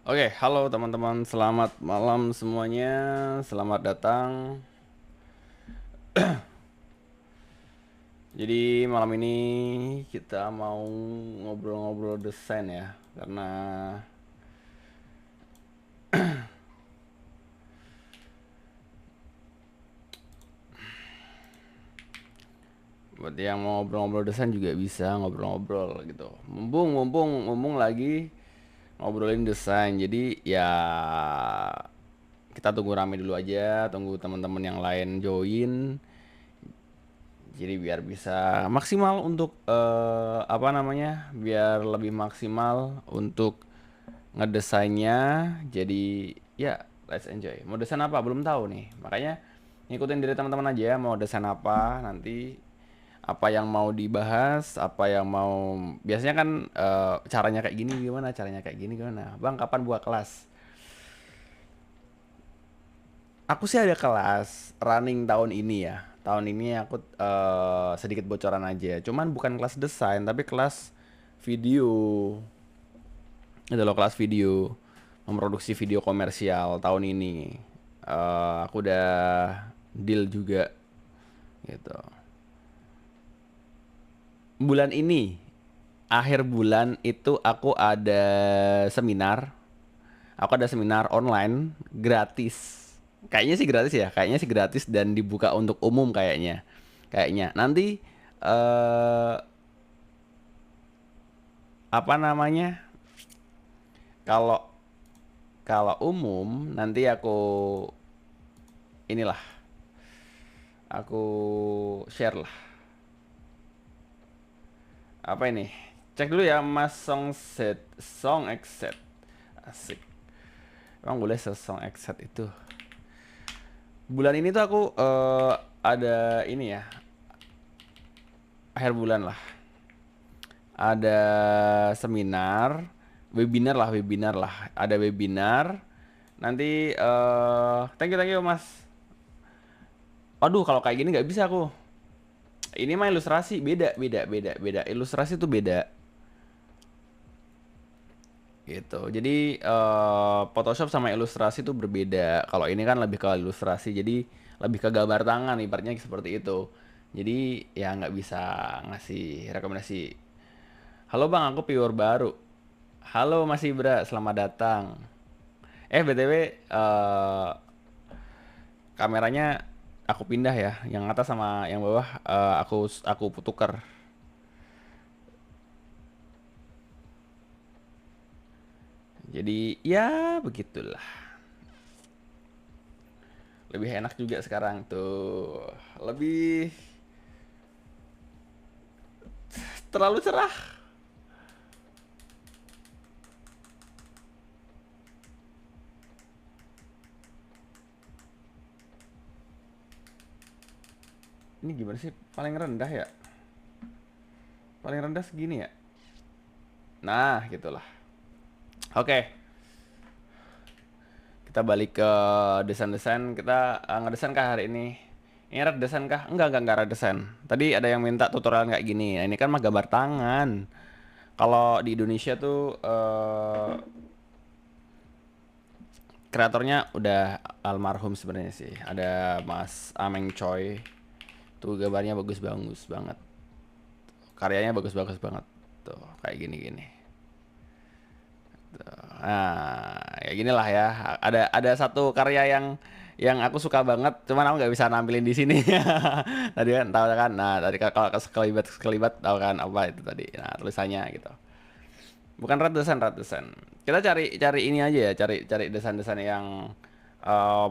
Oke, halo teman-teman, selamat malam semuanya, selamat datang. Jadi malam ini kita mau ngobrol-ngobrol desain ya, karena buat yang mau ngobrol-ngobrol desain juga bisa ngobrol-ngobrol gitu. Mumpung lagi ngobrolin desain, jadi ya kita tunggu rame dulu aja, tunggu teman-teman yang lain join. Jadi biar bisa maksimal untuk apa namanya? Biar lebih maksimal untuk ngedesainnya. Jadi ya let's enjoy. Mau desain apa? Belum tahu nih. Makanya ngikutin dari teman-teman aja mau desain apa nanti, apa yang mau dibahas, apa yang mau biasanya kan caranya kayak gini gimana, caranya kayak gini gimana. Bang, kapan buat kelas? Aku sih ada kelas running tahun ini ya. Tahun ini aku sedikit bocoran aja. Cuman bukan kelas desain, tapi kelas video. Itu loh, kelas video. Memproduksi video komersial tahun ini. Aku udah deal juga gitu. Bulan ini, akhir bulan itu aku ada seminar. Aku ada seminar online gratis. Kayaknya sih gratis ya, kayaknya sih gratis dan dibuka untuk umum kayaknya. Kayaknya. Nanti eh apa namanya? Kalau kalau umum nanti inilah, aku share lah. Apa ini? Cek dulu ya Mas Song Exit. Asik. Emang boleh Song Exit itu. Bulan ini tuh aku ada ini ya, akhir bulan lah. Ada seminar, webinar lah. Ada webinar. Nanti thank you Mas. Aduh, kalau kayak gini nggak bisa aku. Ini mah ilustrasi, beda. Ilustrasi tuh beda gitu. Jadi Photoshop sama ilustrasi tuh berbeda. Kalau ini kan lebih ke ilustrasi, jadi lebih ke gambar tangan, ibaratnya seperti itu. Jadi ya nggak bisa ngasih rekomendasi. Halo bang, aku viewer baru. Halo Mas Ibra, selamat datang. BTW, kameranya aku pindah ya. Yang atas sama yang bawah aku tukar. Jadi ya begitulah. Lebih enak juga sekarang tuh. Lebih terlalu cerah. Ini gimana sih? Paling rendah ya? Paling rendah segini ya? Nah, gitulah. Oke, kita balik ke desain-desain. Kita ngedesain kah hari ini? Ini red desain kah? Enggak red desain. Tadi ada yang minta tutorial kayak gini. Nah, ini kan mah gambar tangan. Kalau di Indonesia tuh kreatornya udah almarhum sebenarnya sih. Ada Mas Ameng Choi. Tuh gambarnya bagus-bagus banget. Karyanya bagus-bagus banget. Tuh, kayak gini-gini. Nah, ya gini lah ya. Ada satu karya yang aku suka banget, cuman aku nggak bisa nampilin di sini. Tadi kan tahu kan. Nah, tadi kalau sekelibat sekelibat tahu kan apa itu tadi. Nah, tulisannya gitu. Bukan red desain. Kita cari cari ini aja ya, cari cari desain-desain yang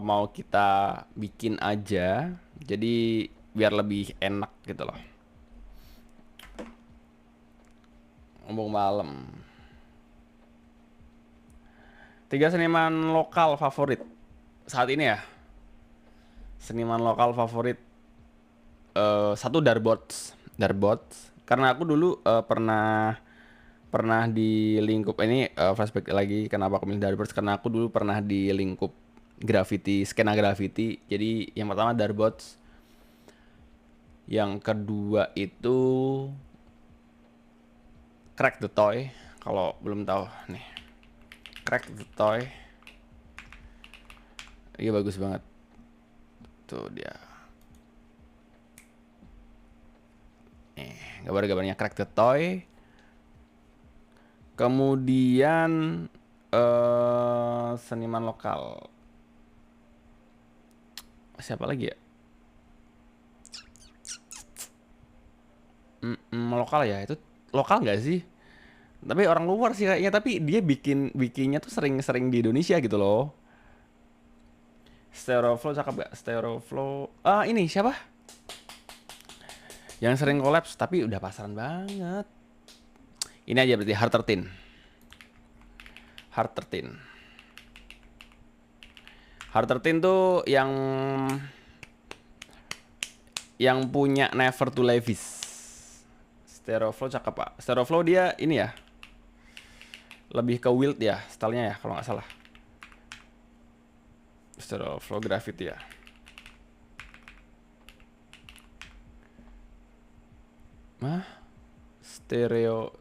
mau kita bikin aja. Jadi biar lebih enak gitu loh. Ngomong malam. Tiga seniman lokal favorit saat ini ya. Seniman lokal favorit, satu Darbots karena aku dulu pernah pernah di lingkup ini, flashback lagi kenapa aku milih Darbots, karena aku dulu pernah di lingkup graffiti, skena graffiti. Jadi yang pertama Darbots, yang kedua itu Crack the Toy, kalau belum tahu nih. Crack the Toy. Iya bagus banget. Tuh dia. Gambar-gambarnya Crack the Toy. Kemudian seniman lokal. Siapa lagi ya? Lokal ya, itu lokal nggak sih? Tapi orang luar sih kayaknya, tapi dia bikinnya tuh sering-sering di Indonesia gitu loh. Stereoflow cakep gak? Stereoflow. Ini siapa? Yang sering kolaps tapi udah pasaran banget. Ini aja berarti Heart 13. Heart 13. Heart 13 tuh yang punya Never to Levis. Stereoflow cakep pak. Stereoflow dia ini ya, lebih ke wild ya stylenya ya kalau nggak salah. Stereoflow Graffiti ya.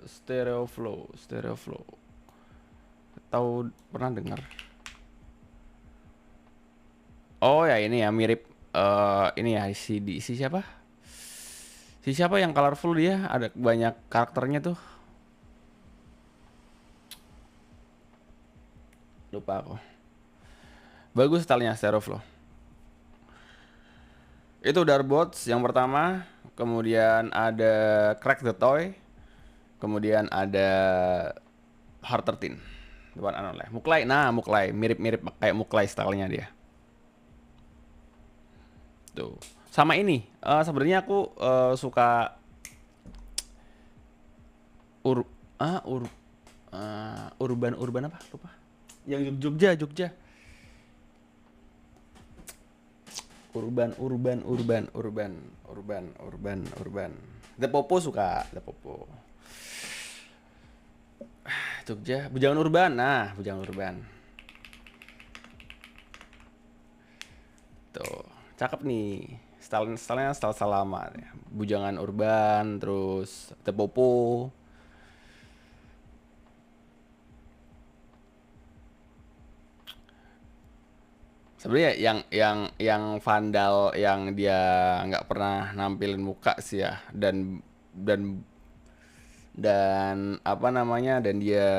Stereoflow. Tahu, pernah dengar? Oh ya ini ya mirip ini ya si siapa? Si siapa yang colorful dia, ada banyak karakternya tuh. Lupa aku. Bagus stylenya Stereoflow. Itu Darbots yang pertama, kemudian ada Crack the Toy, kemudian ada Heart 13. Depan oleh Muklai. Nah, Muklai mirip-mirip kayak Muklai stylenya dia. Tuh. Sama ini, sebenarnya aku suka urban apa? Lupa. Yang Jogja. Urban. The Popo suka, The Popo. Jogja, Bujangan Urban. Nah, Bujangan Urban. Tuh, cakep nih. Stylenya style lama. Bujangan Urban, terus The Popo. Sebenarnya yang Vandal yang dia nggak pernah nampilin muka sih ya, dan apa namanya, dan dia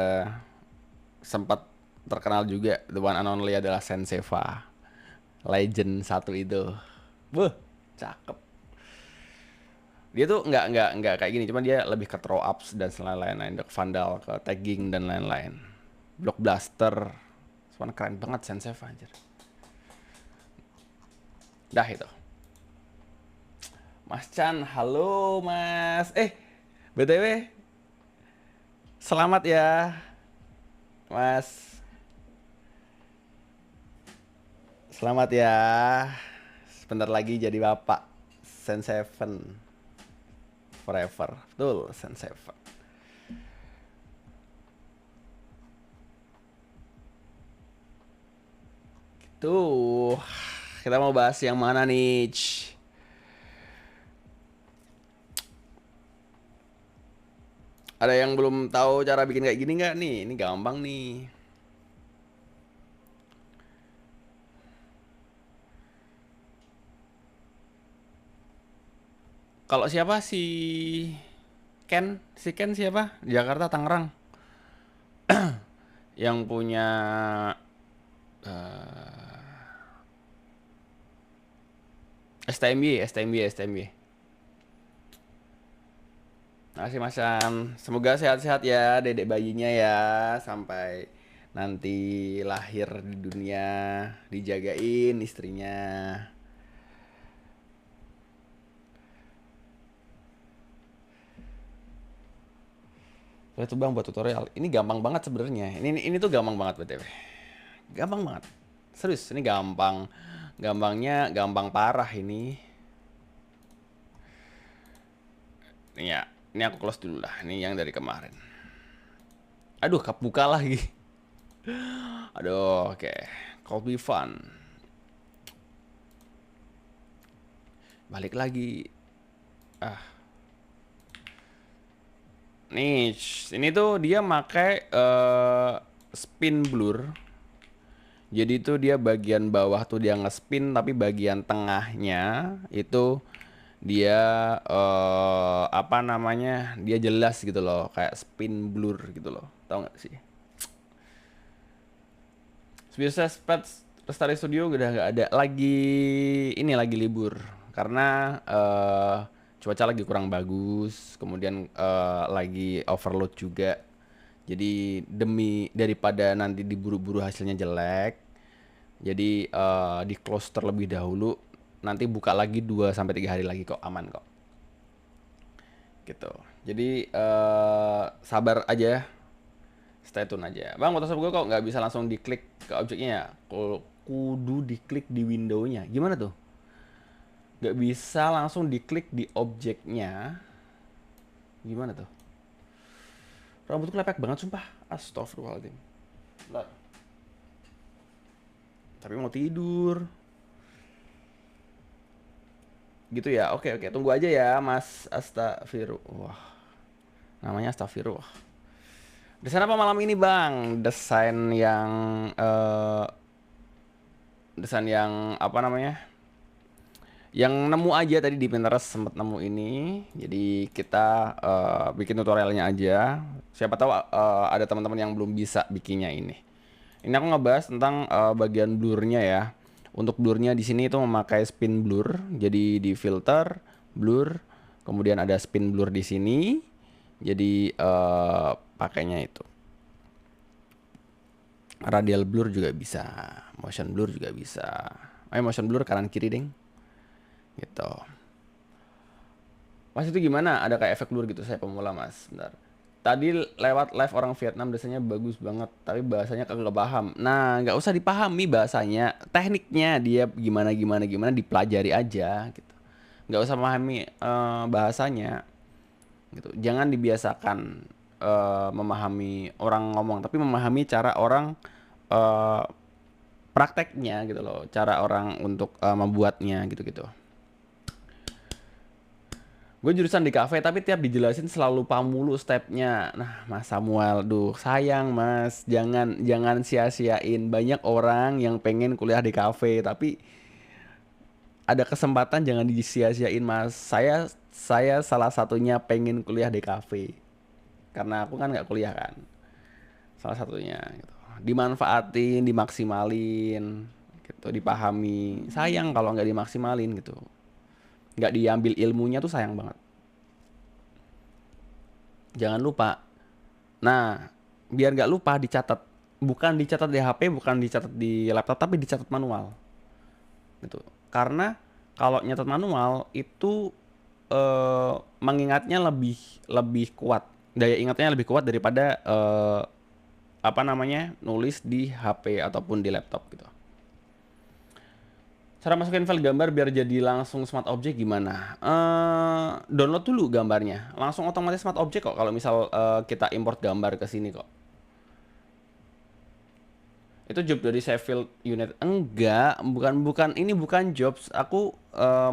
sempat terkenal juga, the one and only adalah Senseva, legend satu itu. Buh, cakep. Dia tuh nggak kayak gini, cuman dia lebih ke throw ups dan lain-lain, ke Vandal, ke tagging dan lain-lain. Blockbuster, cuman keren banget Senseva anjir. Dah itu. Mas Chan, halo Mas. BTW, selamat ya, Mas. Selamat ya. Sebentar lagi jadi bapak. Sen7 forever. Betul, Sen7. Tuh, kita mau bahas yang mana nih? Ada yang belum tahu cara bikin kayak gini nggak nih? Ini gampang nih. Kalau siapa Ken? Si Ken siapa? Jakarta, Tangerang. Yang punya STMY. Makasih Mas Sam. Semoga sehat-sehat ya dedek bayinya ya, sampai nanti lahir di dunia, dijagain istrinya. Itu bang buat tutorial. Ini gampang banget sebenarnya. Ini tuh gampang banget BTW. Gampang banget. Serius, ini gampang. Gampang parah ini. Nih ya, ini aku close dulu lah. Ini yang dari kemarin. Aduh, buka lagi. Aduh, oke. Could be fun. Balik lagi. Nih, ini tuh dia pakai spin blur. Jadi itu dia bagian bawah tuh dia nge-spin, tapi bagian tengahnya itu dia apa namanya, dia jelas gitu loh, kayak spin blur gitu loh, tau nggak sih? Biasa Lestari Studio udah nggak ada lagi, ini lagi libur karena cuaca lagi kurang bagus, kemudian lagi overload juga. Jadi demi daripada nanti diburu-buru hasilnya jelek, jadi di close terlebih dahulu. Nanti buka lagi 2 sampai 3 hari lagi kok, aman kok. Gitu. Jadi sabar aja, stay tune aja. Bang, Photoshop gue kok nggak bisa langsung diklik ke objeknya ya? Kudu diklik di window-nya. Gimana tuh? Nggak bisa langsung diklik di objeknya. Gimana tuh? Rambutku lepek banget sumpah. Astagfirullahaladzim. Bentar. Tapi mau tidur. Gitu ya. Oke, tunggu aja ya, Mas Astagfirullah. Namanya Astagfirullah. Desain apa malam ini, Bang? Desain yang apa namanya? Yang nemu aja tadi di Pinterest, sempet nemu ini. Jadi kita bikin tutorialnya aja. Siapa tahu ada teman-teman yang belum bisa bikinnya ini. Ini aku ngebahas tentang bagian blurnya ya. Untuk blurnya di sini itu memakai spin blur. Jadi di filter, blur, kemudian ada spin blur di sini. Jadi pakainya itu. Radial blur juga bisa, motion blur juga bisa. Motion blur kanan kiri deng. Gitu. Mas itu gimana? Ada kayak efek blur gitu, saya pemula mas. Bentar. Tadi lewat live orang Vietnam, desanya bagus banget, tapi bahasanya kagak paham. Nah, nggak usah dipahami bahasanya, tekniknya dia gimana dipelajari aja gitu. Nggak usah memahami bahasanya gitu. Jangan dibiasakan memahami orang ngomong, tapi memahami cara orang prakteknya gitu loh, cara orang untuk membuatnya gitu-gitu. Gue jurusan di kafe tapi tiap dijelasin selalu lupa mulu stepnya. Nah, Mas Samuel, duh sayang Mas, jangan sia-siain. Banyak orang yang pengen kuliah di kafe tapi ada kesempatan jangan disia-siain Mas. Saya salah satunya pengen kuliah di kafe karena aku kan nggak kuliah kan. Salah satunya gitu. Dimanfaatin, dimaksimalin, gitu, dipahami. Sayang kalau nggak dimaksimalin gitu. Nggak diambil ilmunya tuh sayang banget. Jangan lupa. Nah, biar nggak lupa dicatat. Bukan dicatat di HP, bukan dicatat di laptop, tapi dicatat manual. Gitu. Karena kalau nyatat manual itu mengingatnya lebih kuat. Daya ingatnya lebih kuat daripada apa namanya, nulis di HP ataupun di laptop gitu. Cara masukin file gambar biar jadi langsung smart object gimana? Download dulu gambarnya, langsung otomatis smart object kok kalau misal kita import gambar ke sini kok. Itu job dari Sheffield United? Enggak, bukan ini bukan jobs. Aku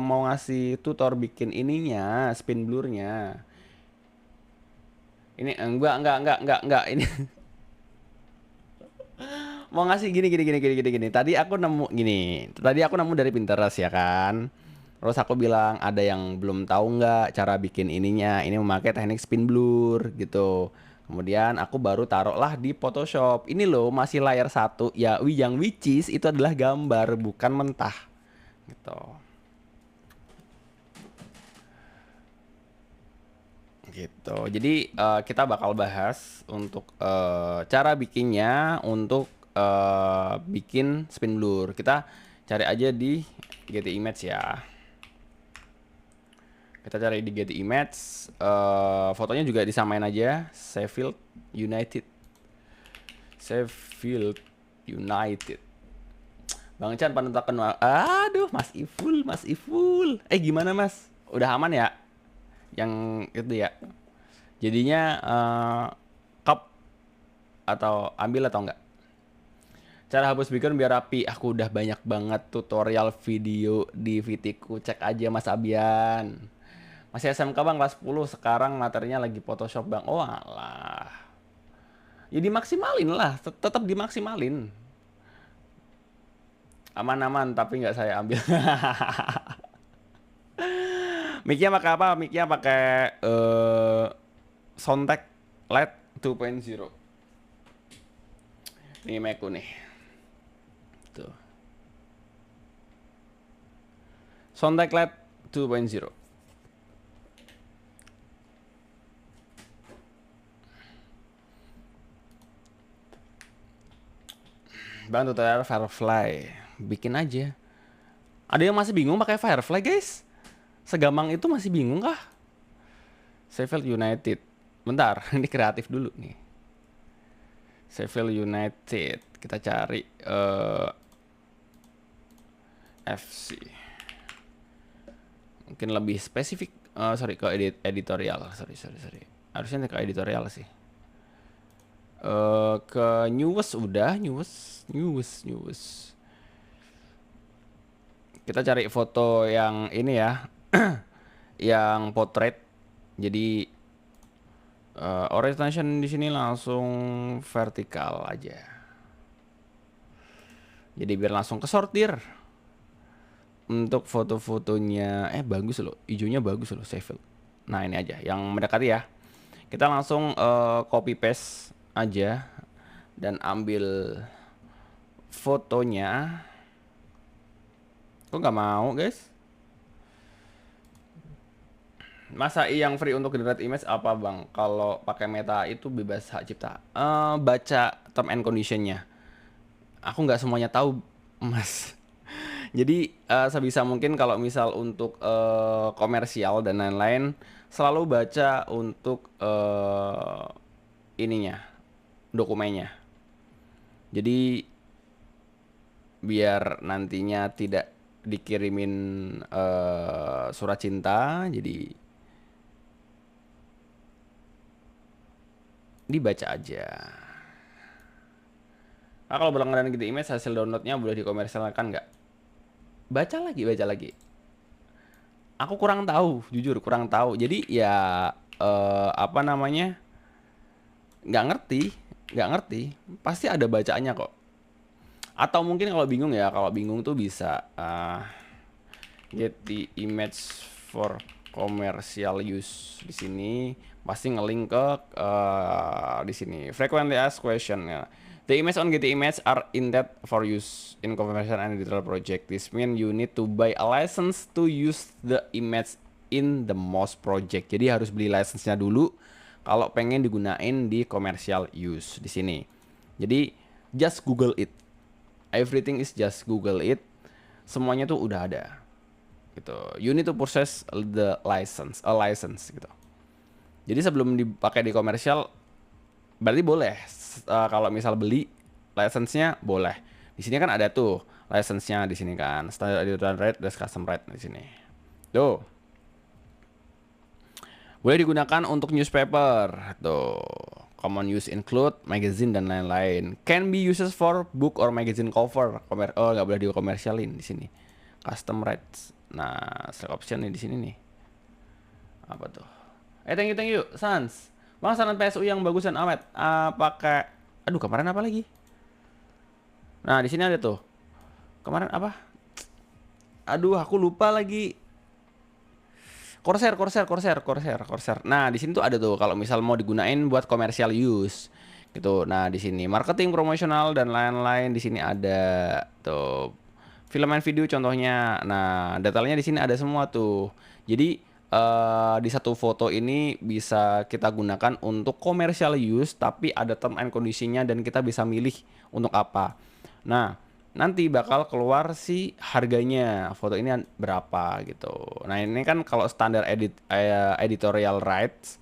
mau ngasih tutor bikin ininya, spin blurnya. Ini enggak ini. Mau ngasih gini. Tadi aku nemu dari Pinterest ya kan. Terus aku bilang ada yang belum tahu nggak cara bikin ininya. Ini memakai teknik spin blur gitu. Kemudian aku baru taruhlah di Photoshop. Ini loh masih layar 1 ya, yang which is itu adalah gambar bukan mentah gitu. Gitu. Jadi kita bakal bahas untuk cara bikinnya untuk bikin spin blur. Kita cari aja di Getty Image ya. Kita cari di Getty Image. Fotonya juga disamain aja. Sheffield United. Bang Chan panutakan. Aduh, Mas Iful. Gimana Mas? Udah aman ya? Yang itu ya. Jadinya cup atau ambil atau enggak? Cara hapus background biar rapi. Aku udah banyak banget tutorial video di VT-ku. Cek aja Mas Abian. Masih SMK Bang kelas 10. Sekarang materinya lagi Photoshop Bang. Oh alah. Ya dimaksimalin lah, tetap dimaksimalin. Aman-aman, tapi nggak saya ambil. Mic-nya pakai apa? Mic-nya pakai Soundtek Lite 2.0. Ini Macku nih. Tuh. Soundtek Lite 2.0. Bang tutorial Firefly. Bikin aja. Ada yang masih bingung pakai Firefly, guys? Segampang itu masih bingung kah? Sheffield United. Bentar, ini kreatif dulu nih. Sheffield United. Kita cari FC. Mungkin lebih spesifik. Sorry, ke editorial. Sorry. Harusnya ke editorial sih. Ke newest udah, newest. Kita cari foto yang ini ya, yang portrait. Jadi orientation di sini langsung vertikal aja. Jadi biar langsung kesortir. Untuk foto-fotonya, bagus loh, hijaunya bagus loh, Sheffield. Nah ini aja, yang mendekati ya. Kita langsung copy paste aja dan ambil fotonya. Kok nggak mau, guys? Masa yang free untuk generate image apa, Bang? Kalau pakai Meta itu bebas hak cipta. Baca term and conditionnya. Aku nggak semuanya tahu, Mas. Jadi sebisa mungkin kalau misal untuk komersial dan lain-lain, selalu baca untuk ininya, dokumennya. Jadi biar nantinya tidak dikirimin surat cinta, jadi dibaca aja. Nah, kalau berlangganan gitu image hasil downloadnya boleh dikomersialkan nggak? Baca lagi. Aku kurang tahu, jujur kurang tahu. Jadi ya apa namanya? Nggak ngerti. Pasti ada bacaannya kok. Atau mungkin kalau bingung tuh bisa get the image for commercial use di sini. Pasti ngelink ke di sini. Frequently asked question ya. The image on Getty Image are intended for use in commercial and editorial project. This means you need to buy a license to use the image in the most project. Jadi harus beli license-nya dulu kalau pengen digunain di commercial use di sini. Jadi just Google it. Everything is just Google it. Semuanya tuh udah ada. Gitu. You need to process the license, a license gitu. Jadi sebelum dipakai di komersial berarti boleh. Kalau misal beli license-nya boleh. Di sini kan ada tuh license-nya di sini kan. Standard editorial right, dan custom right di sini. Tuh. Boleh digunakan untuk newspaper. Tuh. Common use include magazine dan lain-lain. Can be used for book or magazine cover. Nggak boleh dikomersialin di sini. Custom rights. Nah, select option nih di sini nih. Apa tuh? Thank you, Sans. Bang, saran PSU yang bagus dan awet. Pakai, aduh kemarin apa lagi? Nah di sini ada tuh. Kemarin apa? Aduh, aku lupa lagi. Corsair. Nah di sini tuh ada tuh kalau misal mau digunain buat commercial use, gitu. Nah di sini marketing, promosional dan lain-lain di sini ada tuh. Film and video contohnya. Nah detailnya di sini ada semua tuh. Jadi di satu foto ini bisa kita gunakan untuk commercial use, tapi ada term and conditionnya dan kita bisa milih untuk apa. Nah nanti bakal keluar si harganya foto ini berapa gitu. Nah ini kan kalau standar editorial rights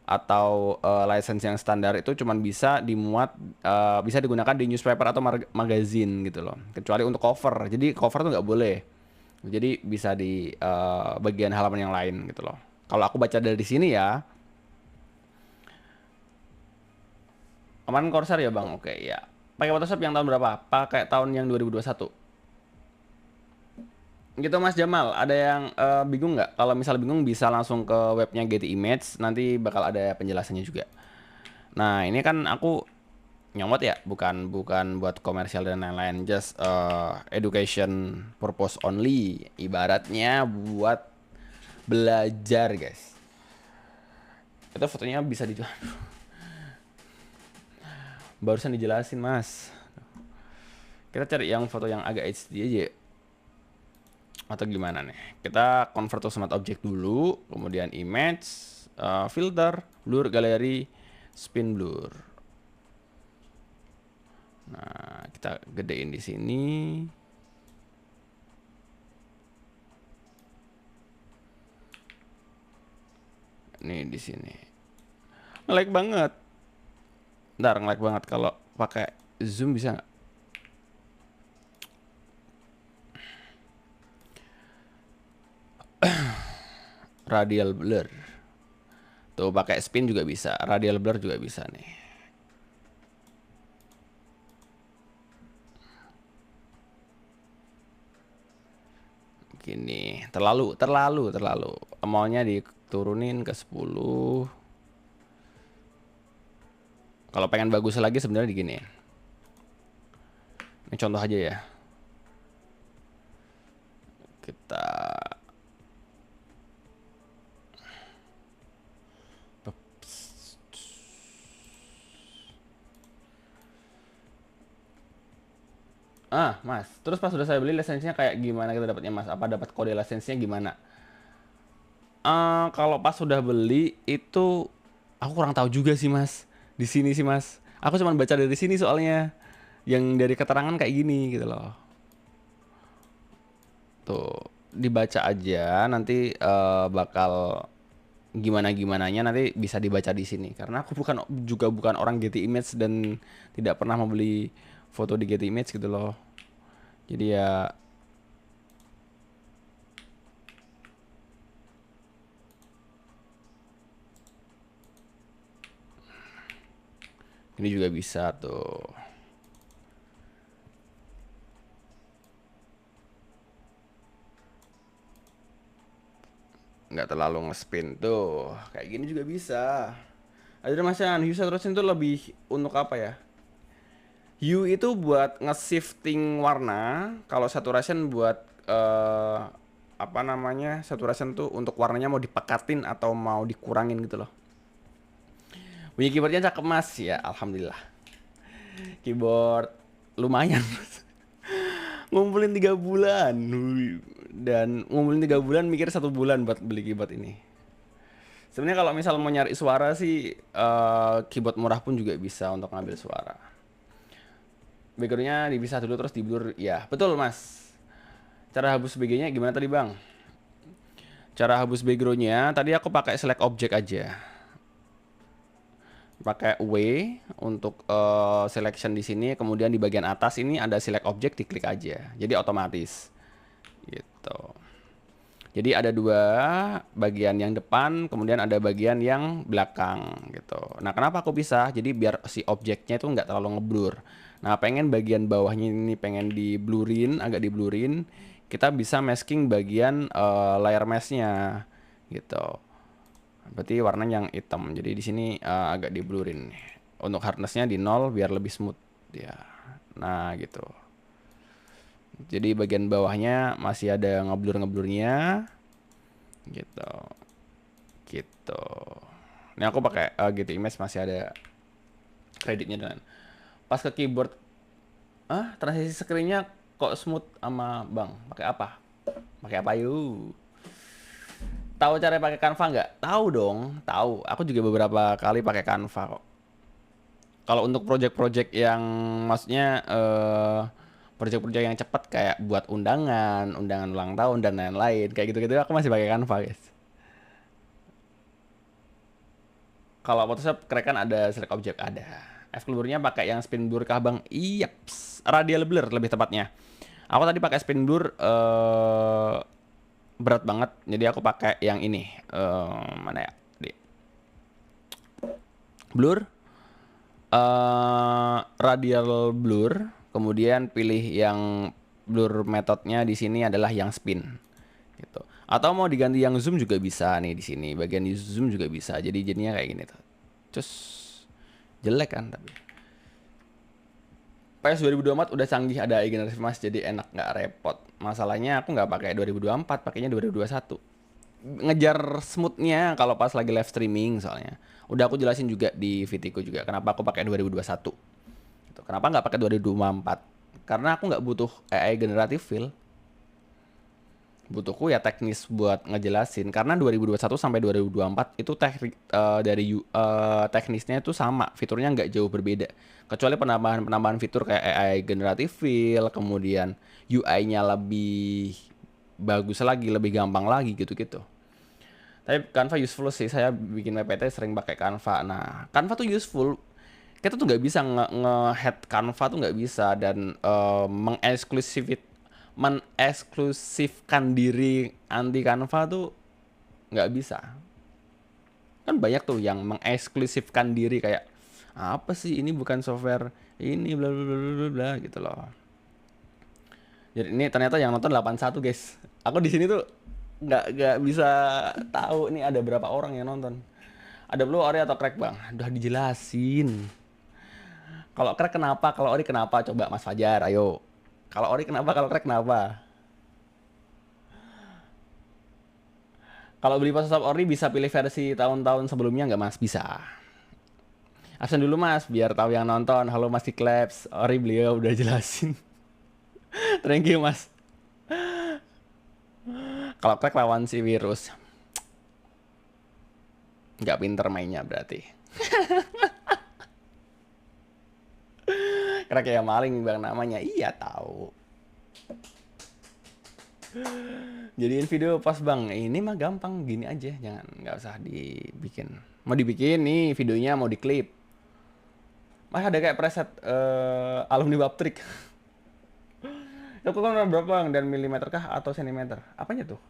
atau license yang standar itu cuman bisa dimuat, bisa digunakan di newspaper atau magazine gitu loh. Kecuali untuk cover. Jadi cover tuh nggak boleh. Jadi bisa di bagian halaman yang lain gitu loh. Kalau aku baca dari sini ya. Kemarin Corsair ya Bang? Oke ya. Pakai Photoshop yang tahun berapa? Pakai tahun yang 2021. Gitu Mas Jamal, ada yang bingung nggak? Kalau misal bingung bisa langsung ke webnya Getty Image, nanti bakal ada penjelasannya juga. Nah, ini kan aku nyomot ya, bukan bukan buat komersial dan lain-lain, just education purpose only. Ibaratnya buat belajar, guys. Itu fotonya bisa dijual. Barusan dijelasin, Mas. Kita cari yang foto yang agak HD aja. Atau gimana nih? Kita convert to smart object dulu, kemudian image, filter, blur, galeri, spin blur. Nah, kita gedein di sini. Nih di sini. Nge-lag banget. Bentar, nge-lag banget kalau pakai zoom bisa nggak? Radial blur. Tuh pakai spin juga bisa, radial blur juga bisa nih. Gini, terlalu. Maunya diturunin ke 10. Kalau pengen bagus lagi sebenarnya digini. Ini contoh aja ya. Kita Mas, terus pas sudah saya beli lisensinya kayak gimana kita dapatnya, Mas? Apa dapat kode lisensinya gimana? Kalau pas sudah beli itu aku kurang tahu juga sih, Mas. Di sini sih, Mas. Aku cuma baca dari sini soalnya. Yang dari keterangan kayak gini gitu loh. Tuh, dibaca aja nanti bakal gimana gimananya nanti bisa dibaca di sini. Karena aku bukan orang Getty Image dan tidak pernah membeli foto di Getty Image gitu loh. Jadi ya ini juga bisa tuh. Nggak terlalu ngespin tuh. Kayak gini juga bisa. Ada masalah hue saturation itu lebih untuk apa ya? Hue itu buat nge-shifting warna. Kalau saturation buat apa namanya? Saturation tuh untuk warnanya mau dipekatin atau mau dikurangin gitu loh. Bunyi keyboardnya cakep, Mas ya, alhamdulillah. Keyboard lumayan. Ngumpulin 3 bulan dan ngumpulin 3 bulan mikir 1 bulan buat beli keyboard ini. Sebenarnya kalau misal mau nyari suara sih keyboard murah pun juga bisa untuk ngambil suara. Backgroundnya dipisah dulu terus di blur. Ya betul, Mas. Cara hapus BG-nya gimana tadi, Bang? Cara hapus backgroundnya tadi aku pakai select object aja. Pakai W untuk selection di sini, kemudian di bagian atas ini ada select object, diklik aja. Jadi otomatis. Gitu. Jadi ada 2 bagian yang depan, kemudian ada bagian yang belakang gitu. Nah, kenapa aku pisah? Jadi biar si objeknya itu nggak terlalu ngeblur. Nah, pengen bagian bawahnya ini pengen diblurin, agak diblurin, kita bisa masking bagian layer mesh-nya gitu. Berarti warnanya yang hitam. Jadi di sini agak diblurin. Untuk hardness-nya di 0 biar lebih smooth ya. Nah, gitu. Jadi bagian bawahnya masih ada ngeblur-ngeblurnya gitu. Gitu. Ini aku pakai Getty Image masih ada kreditnya dan pas ke keyboard transisi screen-nya kok smooth sama Bang. Pakai apa? Pakai apa yuk? Tahu cara pakai Canva nggak? Tahu dong, tahu. Aku juga beberapa kali pakai Canva kok. Kalau untuk project-project yang maksudnya project-project yang cepat kayak buat undangan ulang tahun dan lain-lain kayak gitu-gitu aku masih pakai Canva, guys. Kalau Photoshop keren kan ada select object ada. F-blurnya pakai yang spin blur kah, Bang? Iya, radial blur lebih tepatnya. Aku tadi pakai spin blur berat banget, jadi aku pakai yang ini. Mana ya? Blur, radial blur, kemudian pilih yang blur metodenya di sini adalah yang spin gitu. Atau mau diganti yang zoom juga bisa nih di sini. Bagian di zoom juga bisa. Jadi jadinya kayak gini tuh. Cus jelek kan. Tapi PS 2024 udah canggih, ada AI generatif mas, jadi enak nggak repot. Masalahnya aku nggak pakai 2024, pakainya 2021. Ngejar smoothnya kalau pas lagi live streaming soalnya. Udah aku jelasin juga di VT-ku juga kenapa aku pakai 2021. Gitu. Kenapa nggak pakai 2024? Karena aku nggak butuh AI generatif feel. Butuhku ya teknis buat ngejelasin, karena 2021 sampai 2024 itu teknisnya itu sama, fiturnya nggak jauh berbeda, kecuali penambahan fitur kayak AI generatif fill, kemudian UI-nya lebih bagus lagi, lebih gampang lagi gitu-gitu. Tapi Canva useful sih, saya bikin PPT sering pakai Canva. Nah, Canva tuh useful, kita tuh nggak bisa nge-head Canva tuh nggak bisa, dan mengeksklusifkan diri anti Canva tuh nggak bisa. Kan banyak tuh yang mengeksklusifkan diri kayak apa sih ini bukan software ini bla bla bla bla bla gitu loh. Jadi ini ternyata yang nonton 81 guys. Aku di sini tuh nggak bisa tahu nih ada berapa orang yang nonton. Ada blue ori atau crack bang? Udah dijelasin. Kalau crack kenapa? Kalau ori kenapa? Coba Mas Fajar, ayo. Kalau ori kenapa? Kalau crack kenapa? Kalau beli Photoshop ori bisa pilih versi tahun-tahun sebelumnya nggak mas? Bisa. Absen dulu mas, biar tahu yang nonton. Halo Mas Claps, ori beliau udah jelasin. Thank you mas. Kalau crack lawan si virus, nggak pinter mainnya berarti. Crack ya maling bang namanya. Iya tahu. Jadiin video pas bang, ini mah gampang gini aja, jangan nggak usah dibikin. Mau dibikin nih videonya mau diklip. Mas ada kayak preset alumni Baptrik. Itu kan berapa bang, dan milimeter kah atau sentimeter? Apanya tuh?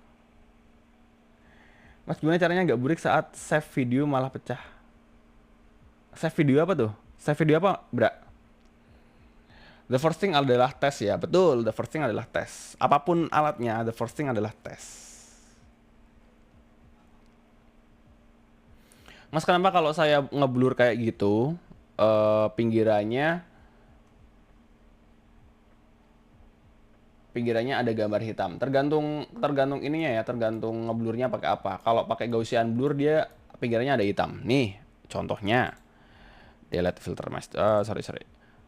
Mas gimana caranya nggak burik saat save video malah pecah? Save video apa tuh? Save video apa, Bra? The first thing adalah tes ya, betul. The first thing adalah tes. Apapun alatnya, the first thing adalah tes. Mas kenapa kalau saya ngeblur kayak gitu, pinggirannya ada gambar hitam. Tergantung ininya ya, tergantung ngeblurnya pakai apa. Kalau pakai Gaussian blur dia pinggirannya ada hitam. Nih, contohnya. Delete filter mas. Sorry.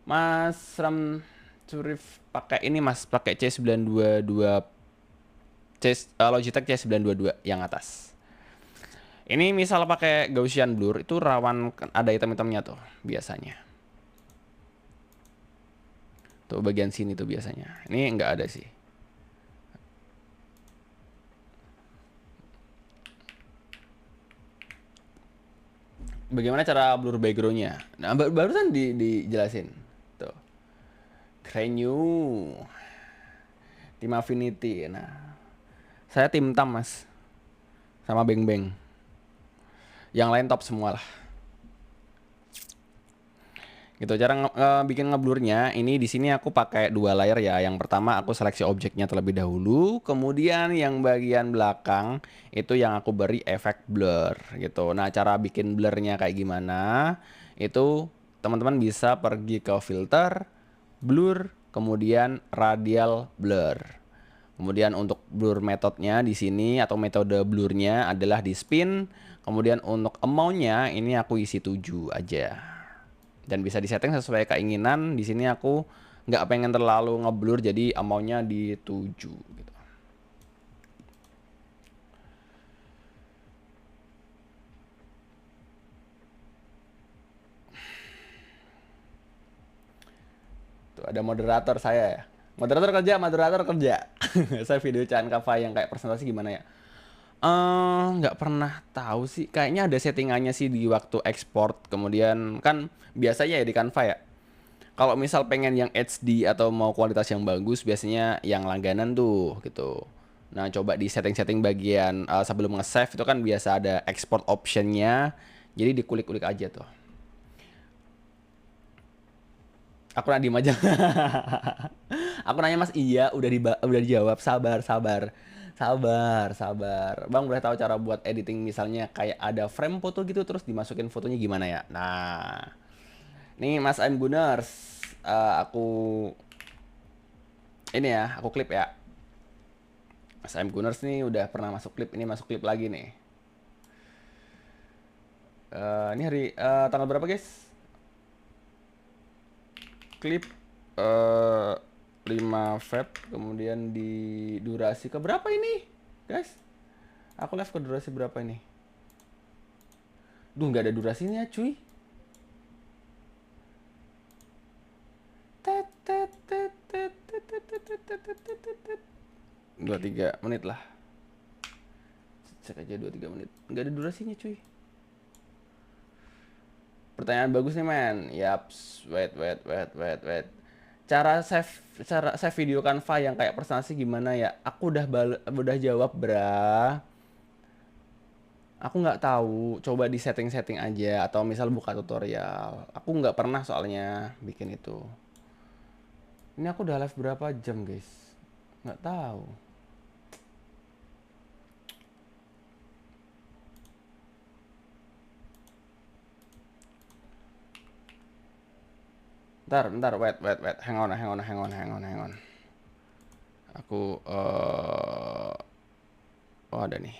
Mas Ram Curif pakai ini mas, pakai C922 Logitech C922 yang atas. Ini misal pakai Gaussian blur itu rawan ada hitam-hitamnya tuh biasanya. Tuh bagian sini tuh biasanya. Ini nggak ada sih. Bagaimana cara blur backgroundnya? Nah, barusan dijelasin. Tuh. Crew. Tim Affinity. Nah, saya tim Tam mas. Sama Beng Beng. Yang lain top semua lah. Gitu cara bikin ngeblurnya. Ini di sini aku pakai 2 layer ya. Yang pertama aku seleksi objeknya terlebih dahulu, kemudian yang bagian belakang itu yang aku beri efek blur gitu. Nah, cara bikin blurnya kayak gimana? Itu teman-teman bisa pergi ke filter, blur, kemudian radial blur. Kemudian untuk blur metodenya di sini atau metode blurnya adalah di spin. Kemudian untuk amount-nya ini aku isi 7 aja. Dan bisa disetting sesuai keinginan. Di sini aku nggak pengen terlalu ngeblur, jadi amount-nya di 7 gitu. Tuh ada moderator saya ya. Moderator kerja. Saya video Chan Kava yang kayak presentasi gimana ya? Nggak pernah tahu sih. Kayaknya ada settingannya sih di waktu ekspor. Kemudian kan biasanya ya di Canva ya. Kalau misal pengen yang HD atau mau kualitas yang bagus, biasanya yang langganan tuh gitu. Nah, coba di setting-setting bagian sebelum nge-save itu kan biasa ada export optionnya. Jadi dikulik-kulik aja tuh. Aku nanya diem aja. Aku nanya mas, iya udah dijawab. Sabar. Bang boleh tahu cara buat editing misalnya kayak ada frame foto gitu terus dimasukin fotonya gimana ya? Nah, Nih Mas I'm Gunners, aku ini ya, aku klip ya. Mas I'm Gunners nih udah pernah masuk klip, ini masuk klip lagi nih. Ini hari tanggal berapa guys? Klip 5 Feb, kemudian di durasi ke berapa ini guys? Aku live ke durasi berapa ini? Duh, nggak ada durasinya cuy. 23 menit lah. Cek aja 23 menit. Nggak ada durasinya cuy. Pertanyaan bagus nih men. Yaps. Wait. Cara save video Canva yang kayak presentasi gimana ya? Aku udah jawab bra. Aku nggak tahu. Coba di setting aja atau misal buka tutorial. Aku nggak pernah soalnya bikin itu. Ini aku udah live berapa jam guys? Nggak tahu. Bentar, wait. Hang on. Aku, oh ada nih.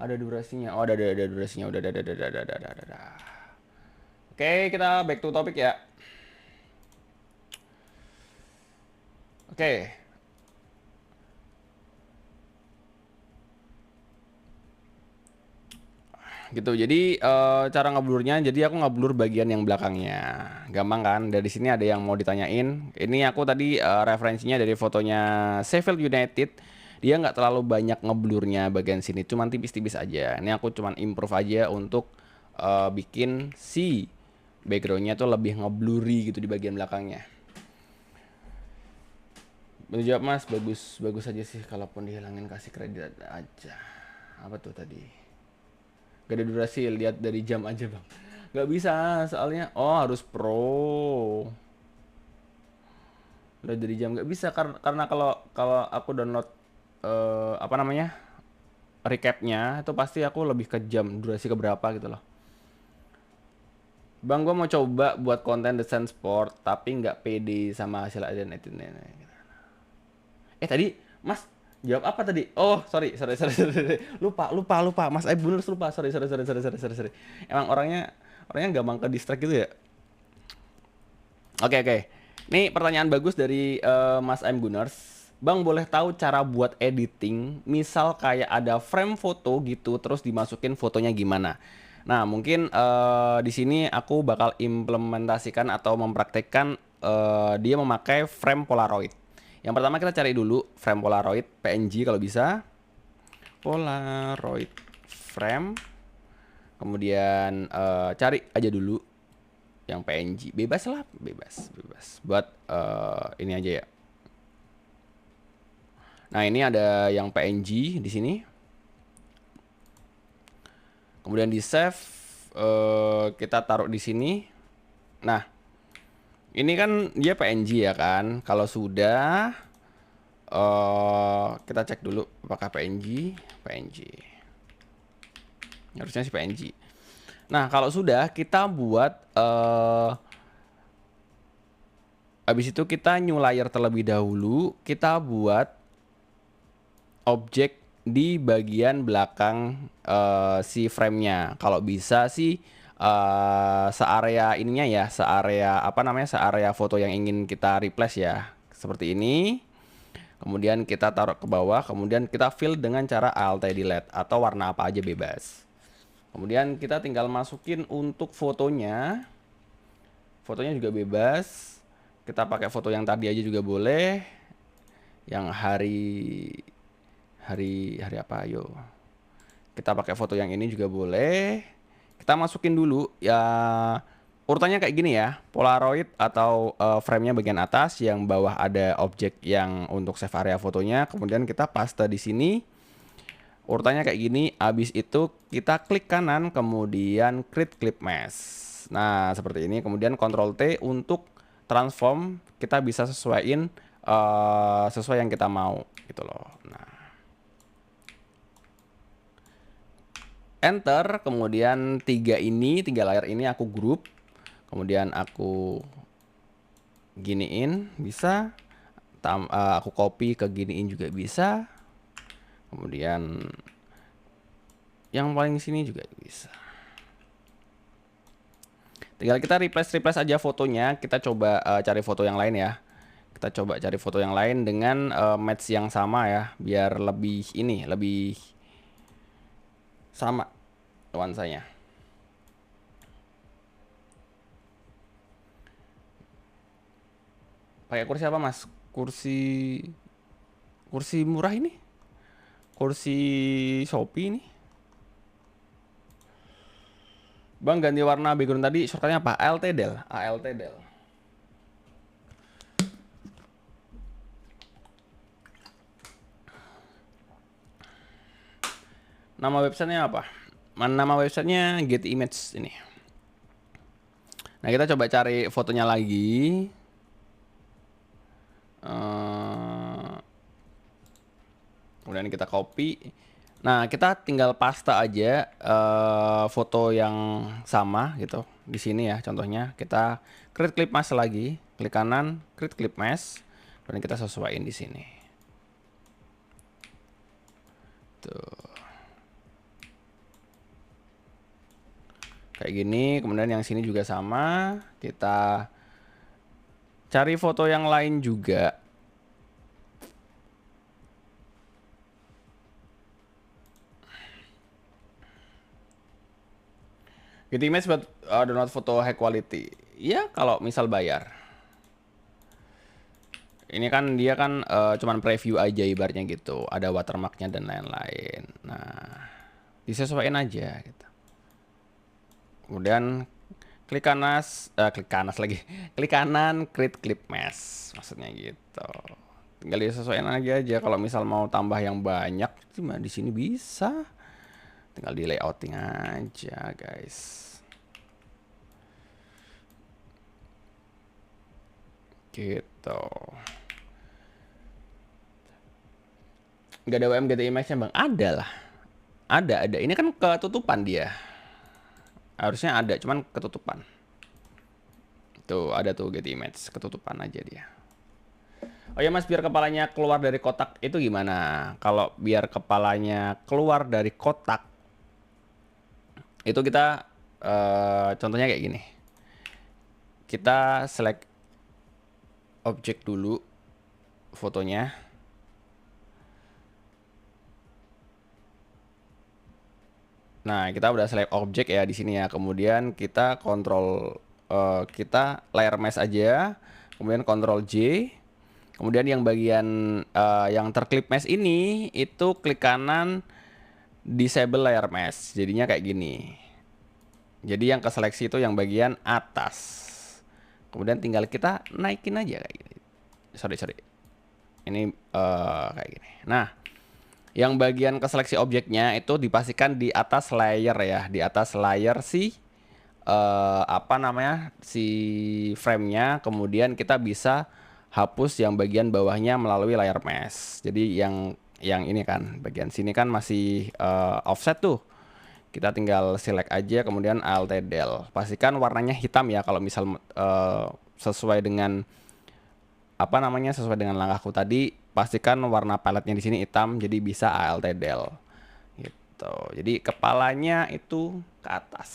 Ada durasinya. Oh, ada durasinya. Udah. Oke, kita back to topic ya. Oke. Gitu. Jadi cara ngeblurnya, jadi aku ngeblur bagian yang belakangnya. Gampang kan? Dari sini ada yang mau ditanyain. Ini aku tadi referensinya dari fotonya Sheffield United. Dia nggak terlalu banyak ngeblurnya bagian sini, cuman tipis-tipis aja. Ini aku cuman improve aja untuk bikin si backgroundnya tuh lebih ngeblurry gitu di bagian belakangnya. Bener jawab mas, bagus aja sih, kalaupun dihilangin kasih kredit aja. Apa tuh tadi? Gak ada durasi, lihat dari jam aja bang. Gak bisa, soalnya harus pro. Lihat dari jam gak bisa karena kalau aku download apa namanya recapnya itu pasti aku lebih ke jam durasi ke berapa gitu loh. Bang, gue mau coba buat konten desain sport tapi nggak pede sama hasil adegan itu. Tadi Mas jawab apa tadi? Oh, sorry. Lupa. Mas bener lupa. Sorry. Emang orangnya gampang ke distract gitu ya. Oke. Ini pertanyaan bagus dari Mas I'm Gunners. Bang, boleh tahu cara buat editing, misal kayak ada frame foto gitu, terus dimasukin fotonya gimana? Nah, mungkin di sini aku bakal implementasikan atau mempraktekkan dia memakai frame Polaroid. Yang pertama kita cari dulu frame Polaroid PNG kalau bisa. Polaroid frame. Kemudian cari aja dulu yang PNG. Bebas lah, bebas. Buat ini aja ya. Nah, ini ada yang PNG di sini. Kemudian di save, kita taruh di sini. Nah, ini kan dia PNG ya kan. Kalau sudah, kita cek dulu apakah PNG. Harusnya sih PNG. Nah, kalau sudah kita buat habis itu kita new layer terlebih dahulu. Kita buat objek di bagian belakang si frame-nya. Kalau bisa sih searea ininya ya, searea foto yang ingin kita replace ya. Seperti ini. Kemudian kita taruh ke bawah, kemudian kita fill dengan cara Alt delete atau warna apa aja bebas. Kemudian kita tinggal masukin untuk fotonya. Fotonya juga bebas. Kita pakai foto yang tadi aja juga boleh. Yang hari apa, ayo kita pakai foto yang ini juga boleh. Kita masukin dulu ya, urutannya kayak gini ya, Polaroid atau frame-nya bagian atas, yang bawah ada objek yang untuk save area fotonya, kemudian kita paste di sini. Urutannya kayak gini, abis itu kita klik kanan, kemudian create clip mesh. Nah, seperti ini, kemudian Ctrl T untuk transform, kita bisa sesuaiin sesuai yang kita mau gitu loh. Nah, enter, kemudian tiga layar ini aku grup, kemudian aku giniin bisa, aku copy ke giniin juga bisa, kemudian yang paling sini juga bisa. Tinggal kita replace aja fotonya. Kita coba cari foto yang lain ya. Kita coba cari foto yang lain dengan match yang sama ya, biar lebih lebih sama nuansanya. Pakai kursi apa mas? Kursi murah ini? Kursi Shopee ini? Bang, ganti warna background tadi shortcutnya apa? ALT del. Nama websitenya apa? Nama websitenya Getty Image ini. Nah, kita coba cari fotonya lagi. Kemudian kita copy. Nah, kita tinggal paste aja foto yang sama gitu. Di sini ya, contohnya kita create clip mask lagi, klik kanan, create clip mask, dan kita sesuaiin di sini. Tuh. Kayak gini, kemudian yang sini juga sama. Kita cari foto yang lain juga. Getty Image buat download foto high quality. Ya, kalau misal bayar. Ini kan dia kan cuman preview aja ibaratnya gitu. Ada watermarknya dan lain-lain. Nah, disesuaikan aja gitu. Kemudian klik kanan lagi. Klik kanan, create clip mask. Maksudnya gitu. Tinggal disesuaikan aja. Kalau misal mau tambah yang banyak, cuma di sini bisa. Tinggal di layouting aja, guys. Gitu. Gak ada WM Getty Image-nya bang? Ada lah. Ada. Ini kan ketutupan dia. Harusnya ada, cuman ketutupan. Tuh, ada tuh Getty Image. Ketutupan aja dia. Oh ya mas, biar kepalanya keluar dari kotak itu gimana? Kalau biar kepalanya keluar dari kotak, itu kita contohnya kayak gini. Kita select objek dulu fotonya. Nah, kita udah select objek ya di sini ya. Kemudian kita kontrol kita layer mask aja. Kemudian kontrol J. Kemudian yang bagian yang terklip mask ini itu klik kanan disable layer mask. Jadinya kayak gini. Jadi yang keseleksi itu yang bagian atas. Kemudian tinggal kita naikin aja kayak gini. Sorry. Ini kayak gini. Nah, yang bagian keseleksi objeknya itu dipastikan di atas layer ya, di atas layer si si frame-nya. Kemudian kita bisa hapus yang bagian bawahnya melalui layer mask. Jadi yang ini kan bagian sini kan masih offset tuh. Kita tinggal select aja, kemudian Alt del. Pastikan warnanya hitam ya kalau misal sesuai dengan sesuai dengan langkahku tadi, pastikan warna paletnya di sini hitam, jadi bisa Alt del. Gitu. Jadi kepalanya itu ke atas.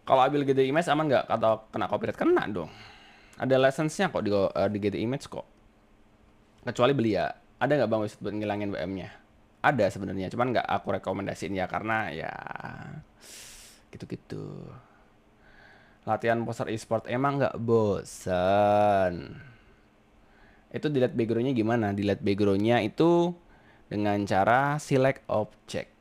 Kalau ambil Getty Image aman nggak? Atau kena copyright? Kena dong. Ada license-nya kok di Getty Image kok. Kecuali beli ya. Ada nggak bang website buat ngilangin WM-nya? Ada sebenarnya, cuman nggak aku rekomendasiin ya karena ya gitu-gitu. Latihan poster e-sport emang nggak bosan. Itu delete background-nya gimana? Delete background-nya itu dengan cara select object.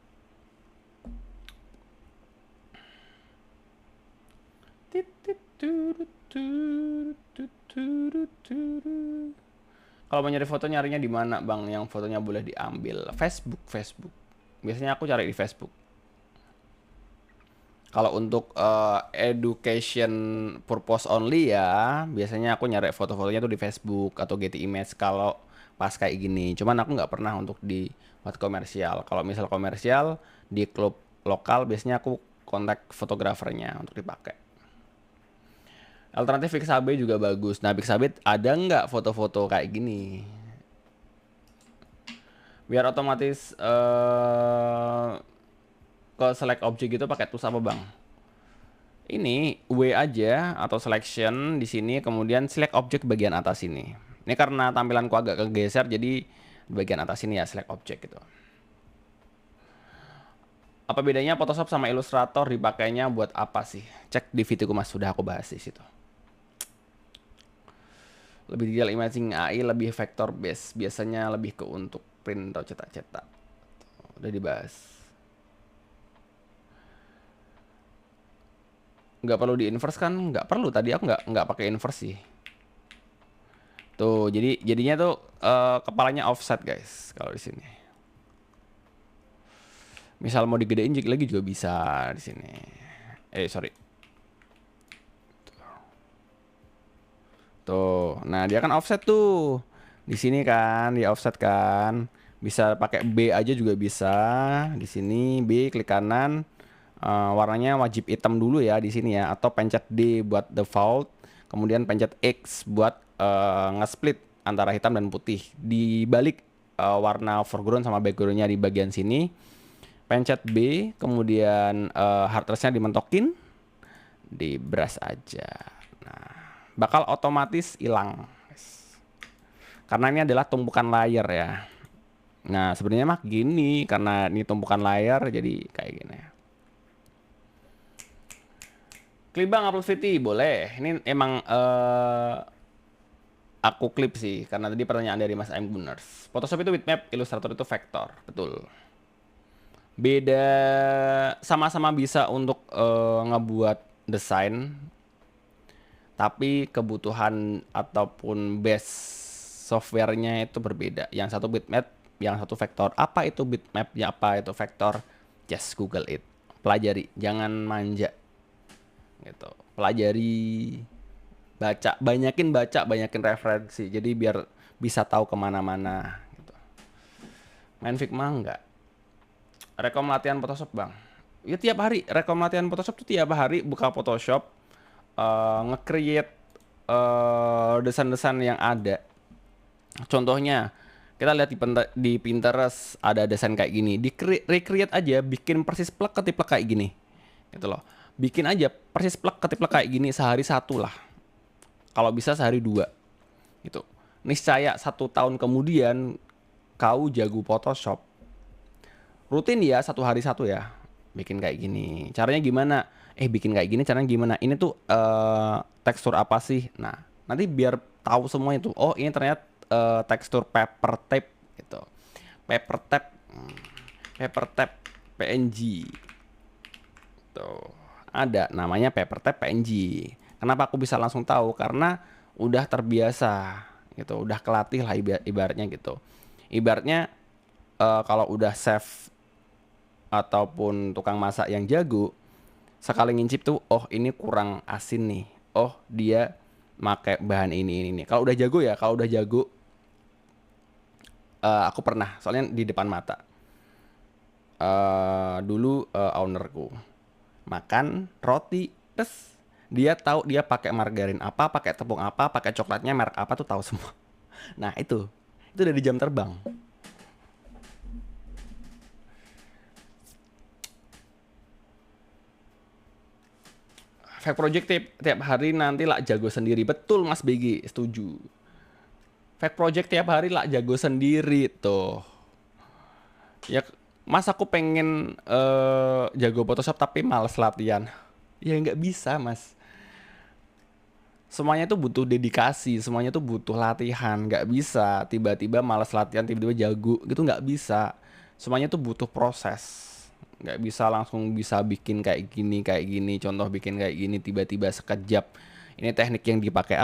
Kalau mau nyari foto nyarinya di mana bang? Yang fotonya boleh diambil? Facebook. Biasanya aku cari di Facebook. Kalau untuk education purpose only ya, biasanya aku nyari foto-fotonya tuh di Facebook atau Getty Image kalau pas kayak gini. Cuman aku nggak pernah untuk di buat komersial. Kalau misal komersial di klub lokal biasanya aku kontak fotografernya untuk dipakai. Alternatif Pixabay juga bagus. Nah, Pixabay ada nggak foto-foto kayak gini? Biar otomatis ke select object gitu pakai tools apa bang? Ini W aja atau selection di sini, kemudian select object bagian atas ini. Ini karena tampilanku agak kegeser, jadi di bagian atas ini ya select object gitu. Apa bedanya Photoshop sama Illustrator, dipakainya buat apa sih? Cek di videoku mas, sudah aku bahas di situ. Lebih detail imaging AI, lebih vector based, biasanya lebih ke untuk print atau cetak-cetak. Udah dibahas. Nggak perlu di inverse kan? Nggak perlu, tadi aku nggak pakai inverse sih. Tuh, jadinya tuh kepalanya offset guys kalau di sini. Misal mau digedein lagi juga bisa di sini. Sorry. Tuh, nah dia kan offset tuh. Di sini kan, dia offset kan. Bisa pakai B aja juga bisa. Di sini B, klik kanan. Warnanya wajib hitam dulu ya di sini ya, atau pencet D buat default, kemudian pencet X buat nge-split antara hitam dan putih. Di balik warna foreground sama backgroundnya di bagian sini, pencet B, kemudian hard rest-nya dimentokin, di brush aja. Nah, bakal otomatis hilang. Karena ini adalah tumpukan layer ya. Nah, sebenarnya mah gini, karena ini tumpukan layer jadi kayak gini. Klip bang upload VT boleh. Ini emang aku klip sih karena tadi pertanyaan dari Mas Aim Gunners. Photoshop itu bitmap, Illustrator itu vektor, betul. Beda, sama-sama bisa untuk ngebuat desain, tapi kebutuhan ataupun base softwarenya itu berbeda. Yang satu bitmap, yang satu vektor. Apa itu bitmap? Ya apa itu vektor? Just Google it. Pelajari, jangan manja. Gitu. Pelajari, banyakin referensi. Jadi biar bisa tahu kemana-mana. Gitu. Main Figma enggak. Rekom latihan Photoshop bang. Ya tiap hari. Rekom latihan Photoshop tuh tiap hari buka Photoshop, nge-create desain-desain yang ada. Contohnya, kita lihat di Pinterest ada desain kayak gini. Di recreate aja, bikin persis plek ketiplek kayak gini. Gitu loh. Bikin aja persis plek ketiplek kayak gini sehari satu lah. Kalau bisa sehari 2. Gitu. Niscaya 1 tahun kemudian kau jago Photoshop. Rutin ya 1 hari 1 ya. Bikin kayak gini. Caranya gimana? Bikin kayak gini caranya gimana? Ini tuh tekstur apa sih? Nah, nanti biar tahu semua itu. Oh, ini ternyata tekstur paper tape gitu. Paper tape PNG. Tuh. Ada namanya paper tape PNG. Kenapa aku bisa langsung tahu? Karena udah terbiasa gitu, udah kelatih lah ibaratnya gitu. Ibaratnya kalau udah chef ataupun tukang masak yang jago, sekali ngincip tuh, oh ini kurang asin nih. Oh dia pakai bahan ini. Kalau udah jago ya, aku pernah, soalnya di depan mata. Dulu ownerku makan roti, terus dia tahu dia pakai margarin apa, pakai tepung apa, pakai coklatnya merek apa tuh tahu semua. Nah itu dari jam terbang. Fake project tiap hari nanti lah jago sendiri. Betul Mas BG, setuju. Fake project tiap hari lah jago sendiri tuh. Ya Mas aku pengen jago Photoshop tapi males latihan. Ya nggak bisa Mas. Semuanya tuh butuh dedikasi, semuanya tuh butuh latihan. Nggak bisa tiba-tiba males latihan, tiba-tiba jago gitu, nggak bisa. Semuanya tuh butuh proses. Nggak bisa langsung bisa bikin kayak gini, contoh bikin kayak gini tiba-tiba sekejap. Ini teknik yang dipakai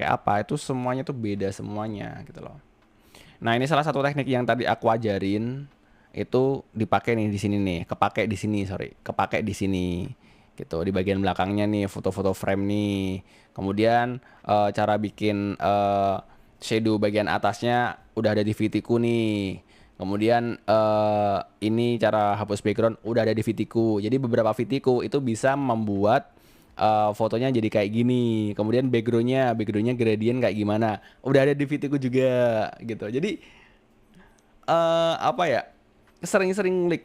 apa, itu semuanya tuh beda semuanya gitu loh. Nah ini salah satu teknik yang tadi aku ajarin. itu dipakai nih di sini nih, kepake di sini, sorry, kepake di sini, gitu. Di bagian belakangnya nih, foto-foto frame nih. Kemudian cara bikin shadow bagian atasnya udah ada di VT-ku nih. Kemudian ini cara hapus background udah ada di VT-ku. Jadi beberapa VT-ku itu bisa membuat fotonya jadi kayak gini. Kemudian backgroundnya gradient kayak gimana. Udah ada di VT-ku juga gitu. Jadi apa ya, sering-sering leak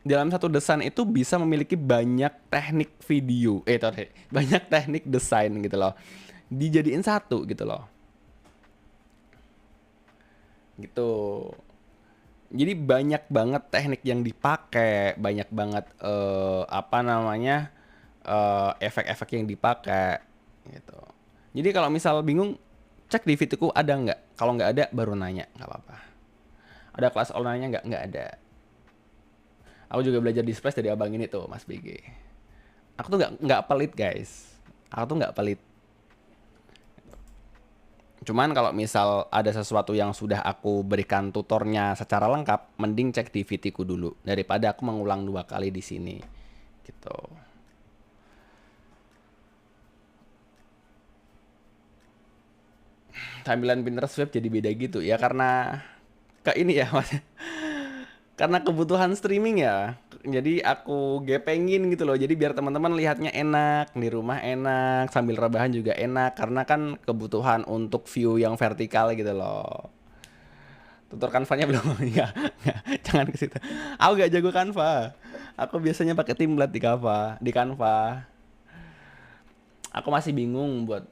dalam satu desain itu bisa memiliki banyak teknik video sorry, banyak teknik desain gitu loh, dijadiin satu gitu loh, gitu. Jadi banyak banget teknik yang dipakai, banyak banget apa namanya, efek-efek yang dipakai gitu. Jadi kalau misal bingung, cek di videoku ada nggak, kalau nggak ada baru nanya, nggak apa-apa. Ada kelas online-nya nggak? Nggak ada. Aku juga belajar di Splash dari abang ini tuh, Mas BG. Aku tuh nggak pelit guys. Aku tuh nggak pelit. Cuman kalau misal ada sesuatu yang sudah aku berikan tutornya secara lengkap, mending cek di VT-ku dulu daripada aku mengulang 2 kali di sini. Gitu. Tampilan Pinterest web jadi beda gitu ya karena ke ini ya Mas. Karena kebutuhan streaming ya. Jadi aku gepengin gitu loh. Jadi biar teman-teman lihatnya enak, di rumah enak, sambil rebahan juga enak karena kan kebutuhan untuk view yang vertikal gitu loh. Tutor Canva-nya belum ya, jangan ke situ. Aku gak jago Canva. Aku biasanya pakai template di Canva. Aku masih bingung buat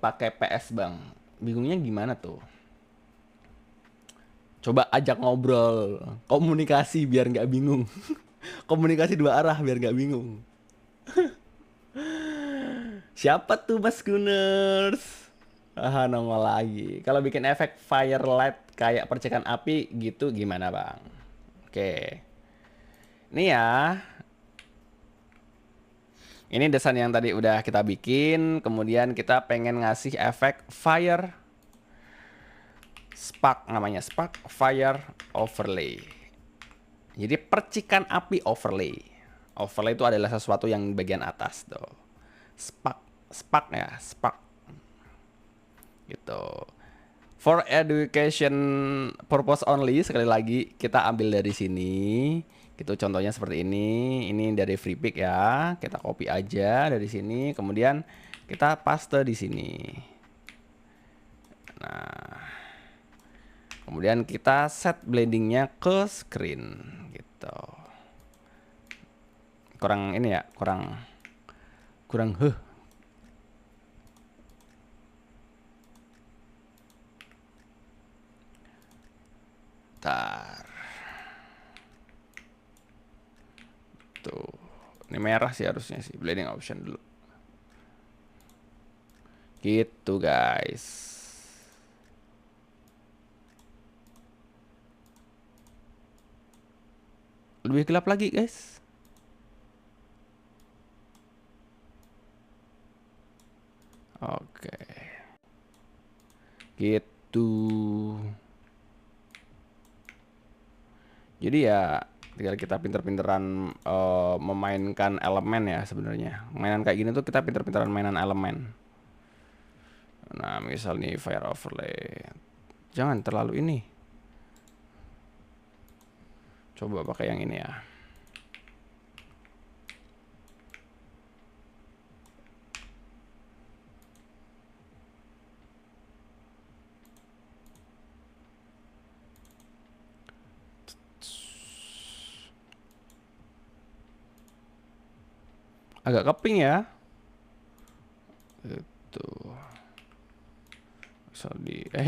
pakai PS, Bang. Bingungnya gimana tuh? Coba ajak ngobrol, komunikasi biar nggak bingung. Komunikasi 2 arah biar nggak bingung. Siapa tuh Mas Gunners? Ah, nongol lagi. Kalau bikin efek firelight kayak percikan api gitu gimana, Bang? Oke. Ini ya. Ini desain yang tadi udah kita bikin, kemudian kita pengen ngasih efek fire spark, namanya spark fire overlay. Jadi percikan api overlay. Overlay itu adalah sesuatu yang bagian atas tuh. Spark, spark ya, spark. Gitu. For education purpose only, sekali lagi kita ambil dari sini. Gitu contohnya seperti ini. Ini dari FreePic ya. Kita copy aja dari sini, kemudian kita paste di sini. Nah, kemudian kita set blendingnya ke screen gitu. Kurang ini ya, kurang Tar. Tuh. Ini merah sih harusnya sih, blending option dulu. Gitu guys. Lebih gelap lagi guys. Oke. Gitu. Jadi ya tinggal kita pinter-pinteran memainkan elemen ya sebenarnya. Mainan kayak gini tuh kita pinter-pinteran mainan elemen. Nah, misal nih fire overlay. Jangan terlalu ini. Coba pakai yang ini ya. Agak keping ya. Itu. So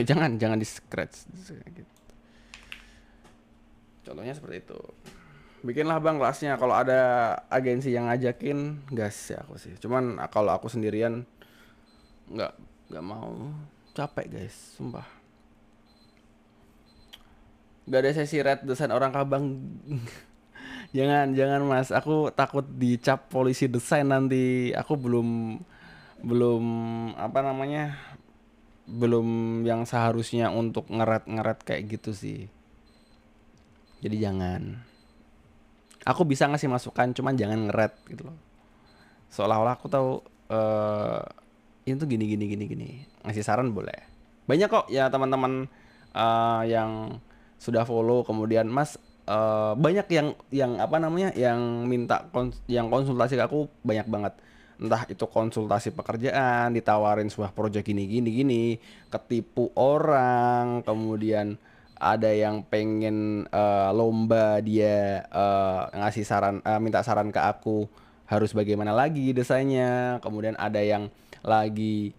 jangan di scratch. Contohnya seperti itu. Bikinlah bang kelasnya. Kalau ada agensi yang ngajakin, gas ya aku sih. Cuman kalau aku sendirian nggak mau, capek guys, sumpah. Gak ada sesi red desain orang kabang. Jangan mas, aku takut dicap polisi desain nanti. Aku belum apa namanya, belum yang seharusnya untuk ngeret-ngeret kayak gitu sih. Jadi jangan. Aku bisa ngasih masukan, cuman jangan ngeret gitu loh. Seolah-olah aku tahu ini tuh gini gini gini gini. Ngasih saran boleh. Banyak kok ya teman-teman yang sudah follow kemudian Mas banyak yang apa namanya yang minta yang konsultasi ke aku banyak banget. Entah itu konsultasi pekerjaan, ditawarin sebuah proyek gini gini gini, ketipu orang, kemudian ada yang pengen lomba dia ngasih saran minta saran ke aku harus bagaimana lagi desainnya, kemudian ada yang lagi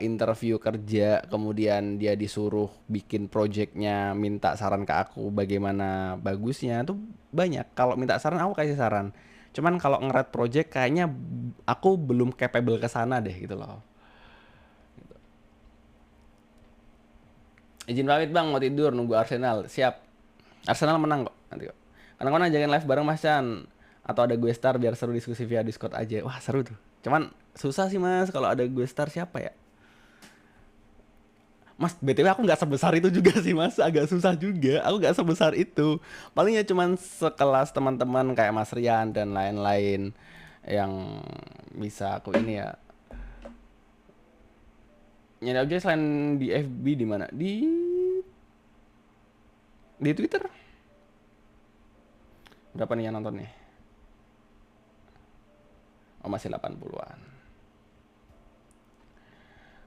interview kerja kemudian dia disuruh bikin projectnya minta saran ke aku bagaimana bagusnya tuh banyak. Kalau minta saran aku kasih saran, cuman kalau ngeret project kayaknya aku belum capable ke sana deh gitu loh. Izin pamit bang, mau tidur nunggu Arsenal. Siap. Arsenal menang kok nanti kok. Kadang-kadang ajakin live bareng Mas Chan. Atau ada gue star biar seru diskusi via Discord aja. Wah seru tuh. Cuman susah sih mas kalau ada gue star siapa ya? Mas, BTW aku nggak sebesar itu juga sih mas. Agak susah juga. Aku nggak sebesar itu. Palingnya cuman sekelas teman-teman kayak Mas Rian dan lain-lain. Yang bisa aku ini ya. Nyari aja selain di FB di mana? Di Twitter. Berapa nih yang nonton nih? Oh masih 80-an.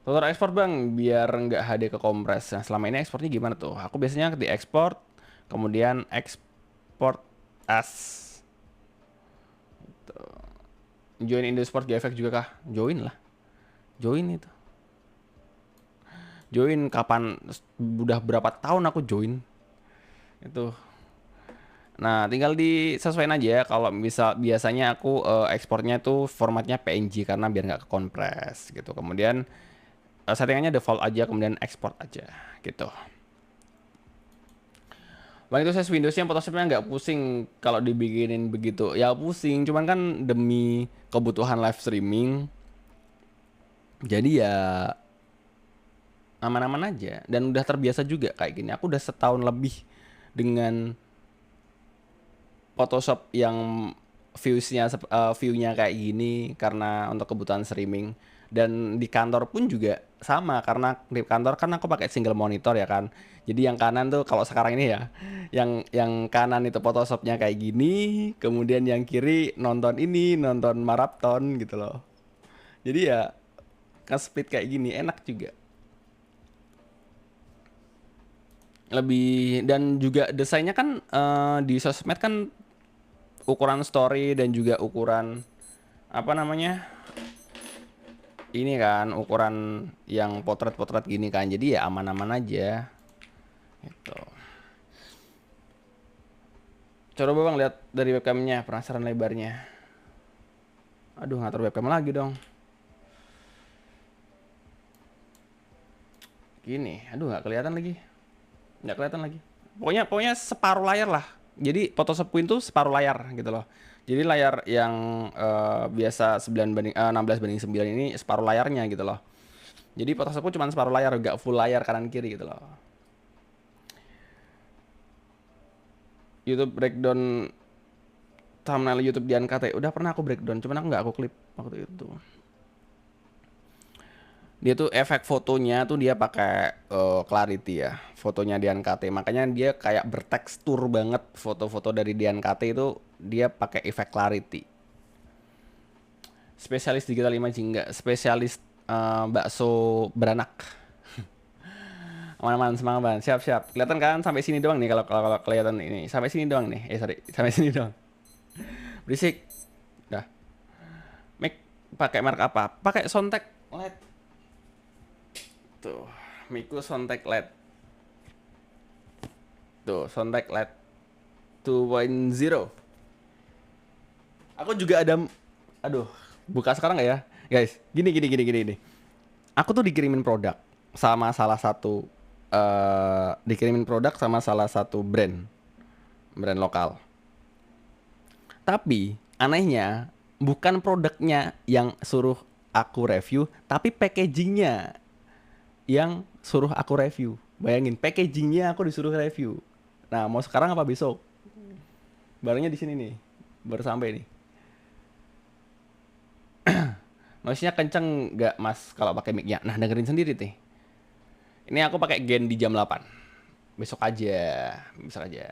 Tutor ekspor bang, biar nggak HD ke kompres. Nah selama ini ekspornya gimana tuh? Aku biasanya di ekspor, kemudian ekspor as. Join Indosport GFX juga kah? Join lah, join itu. Join kapan? Udah berapa tahun aku join itu. Nah tinggal disesuaikan aja ya. Kalau bisa biasanya aku ekspornya tuh formatnya PNG karena biar nggak ke kompres gitu. Kemudian settingannya default aja, kemudian ekspor aja gitu. Bang itu saya Windowsnya Photoshopnya nggak pusing kalau dibikinin begitu. Ya pusing, cuman kan demi kebutuhan live streaming. Jadi ya aman-aman aja dan udah terbiasa juga kayak gini. Aku udah setahun lebih dengan Photoshop yang view-nya kayak gini karena untuk kebutuhan streaming. Dan di kantor pun juga sama karena di kantor kan aku pakai single monitor ya kan. Jadi yang kanan tuh kalau sekarang ini ya, yang kanan itu Photoshopnya kayak gini, kemudian yang kiri nonton ini, nonton maraton gitu loh. Jadi ya kan split kayak gini enak juga. Lebih dan juga desainnya kan di sosmed kan ukuran story dan juga ukuran apa namanya ini kan ukuran yang potret-potret gini kan, jadi ya aman-aman aja gitu. Coba bang lihat dari webcamnya, penasaran lebarnya. Aduh ngatur webcam lagi dong gini, aduh nggak kelihatan lagi. Pokoknya separuh layar lah. Jadi Photoshop Queen tuh separuh layar gitu loh. Jadi layar yang biasa 16:9 ini separuh layarnya gitu loh. Jadi Photoshopku cuma separuh layar, gak full layar kanan kiri gitu loh. YouTube breakdown thumbnail YouTube Dian KT. Udah pernah aku breakdown, cuman aku klip waktu itu. Dia tuh efek fotonya tuh dia pakai clarity ya, fotonya Dian KT. Makanya dia kayak bertekstur banget foto-foto dari Dian KT itu dia pakai efek clarity. Spesialis digital imaging enggak, spesialis bakso beranak. Aman-aman semangat banget. Siap-siap. Kelihatan kan sampai sini doang nih kalau kelihatan ini. Sampai sini doang nih. Sorry, sampai sini doang. Berisik. Dah. Mic pakai merek apa? Pakai Soundtek LED. Tuh, Miku Soundtek LED. Tuh, Soundtek LED 2.0. Aku juga ada aduh, buka sekarang nggak ya? Guys, gini. Aku tuh dikirimin produk sama salah satu brand lokal. Tapi anehnya bukan produknya yang suruh aku review, tapi packagingnya. yang suruh aku review. Bayangin, packagingnya aku disuruh review. Nah, mau sekarang apa besok? Barangnya di sini nih, baru sampai nih. Noise-nya kenceng nggak mas kalau pakai mic-nya? Nah, dengerin sendiri nih. Ini aku pakai Gen di jam 8. Besok aja, besok aja.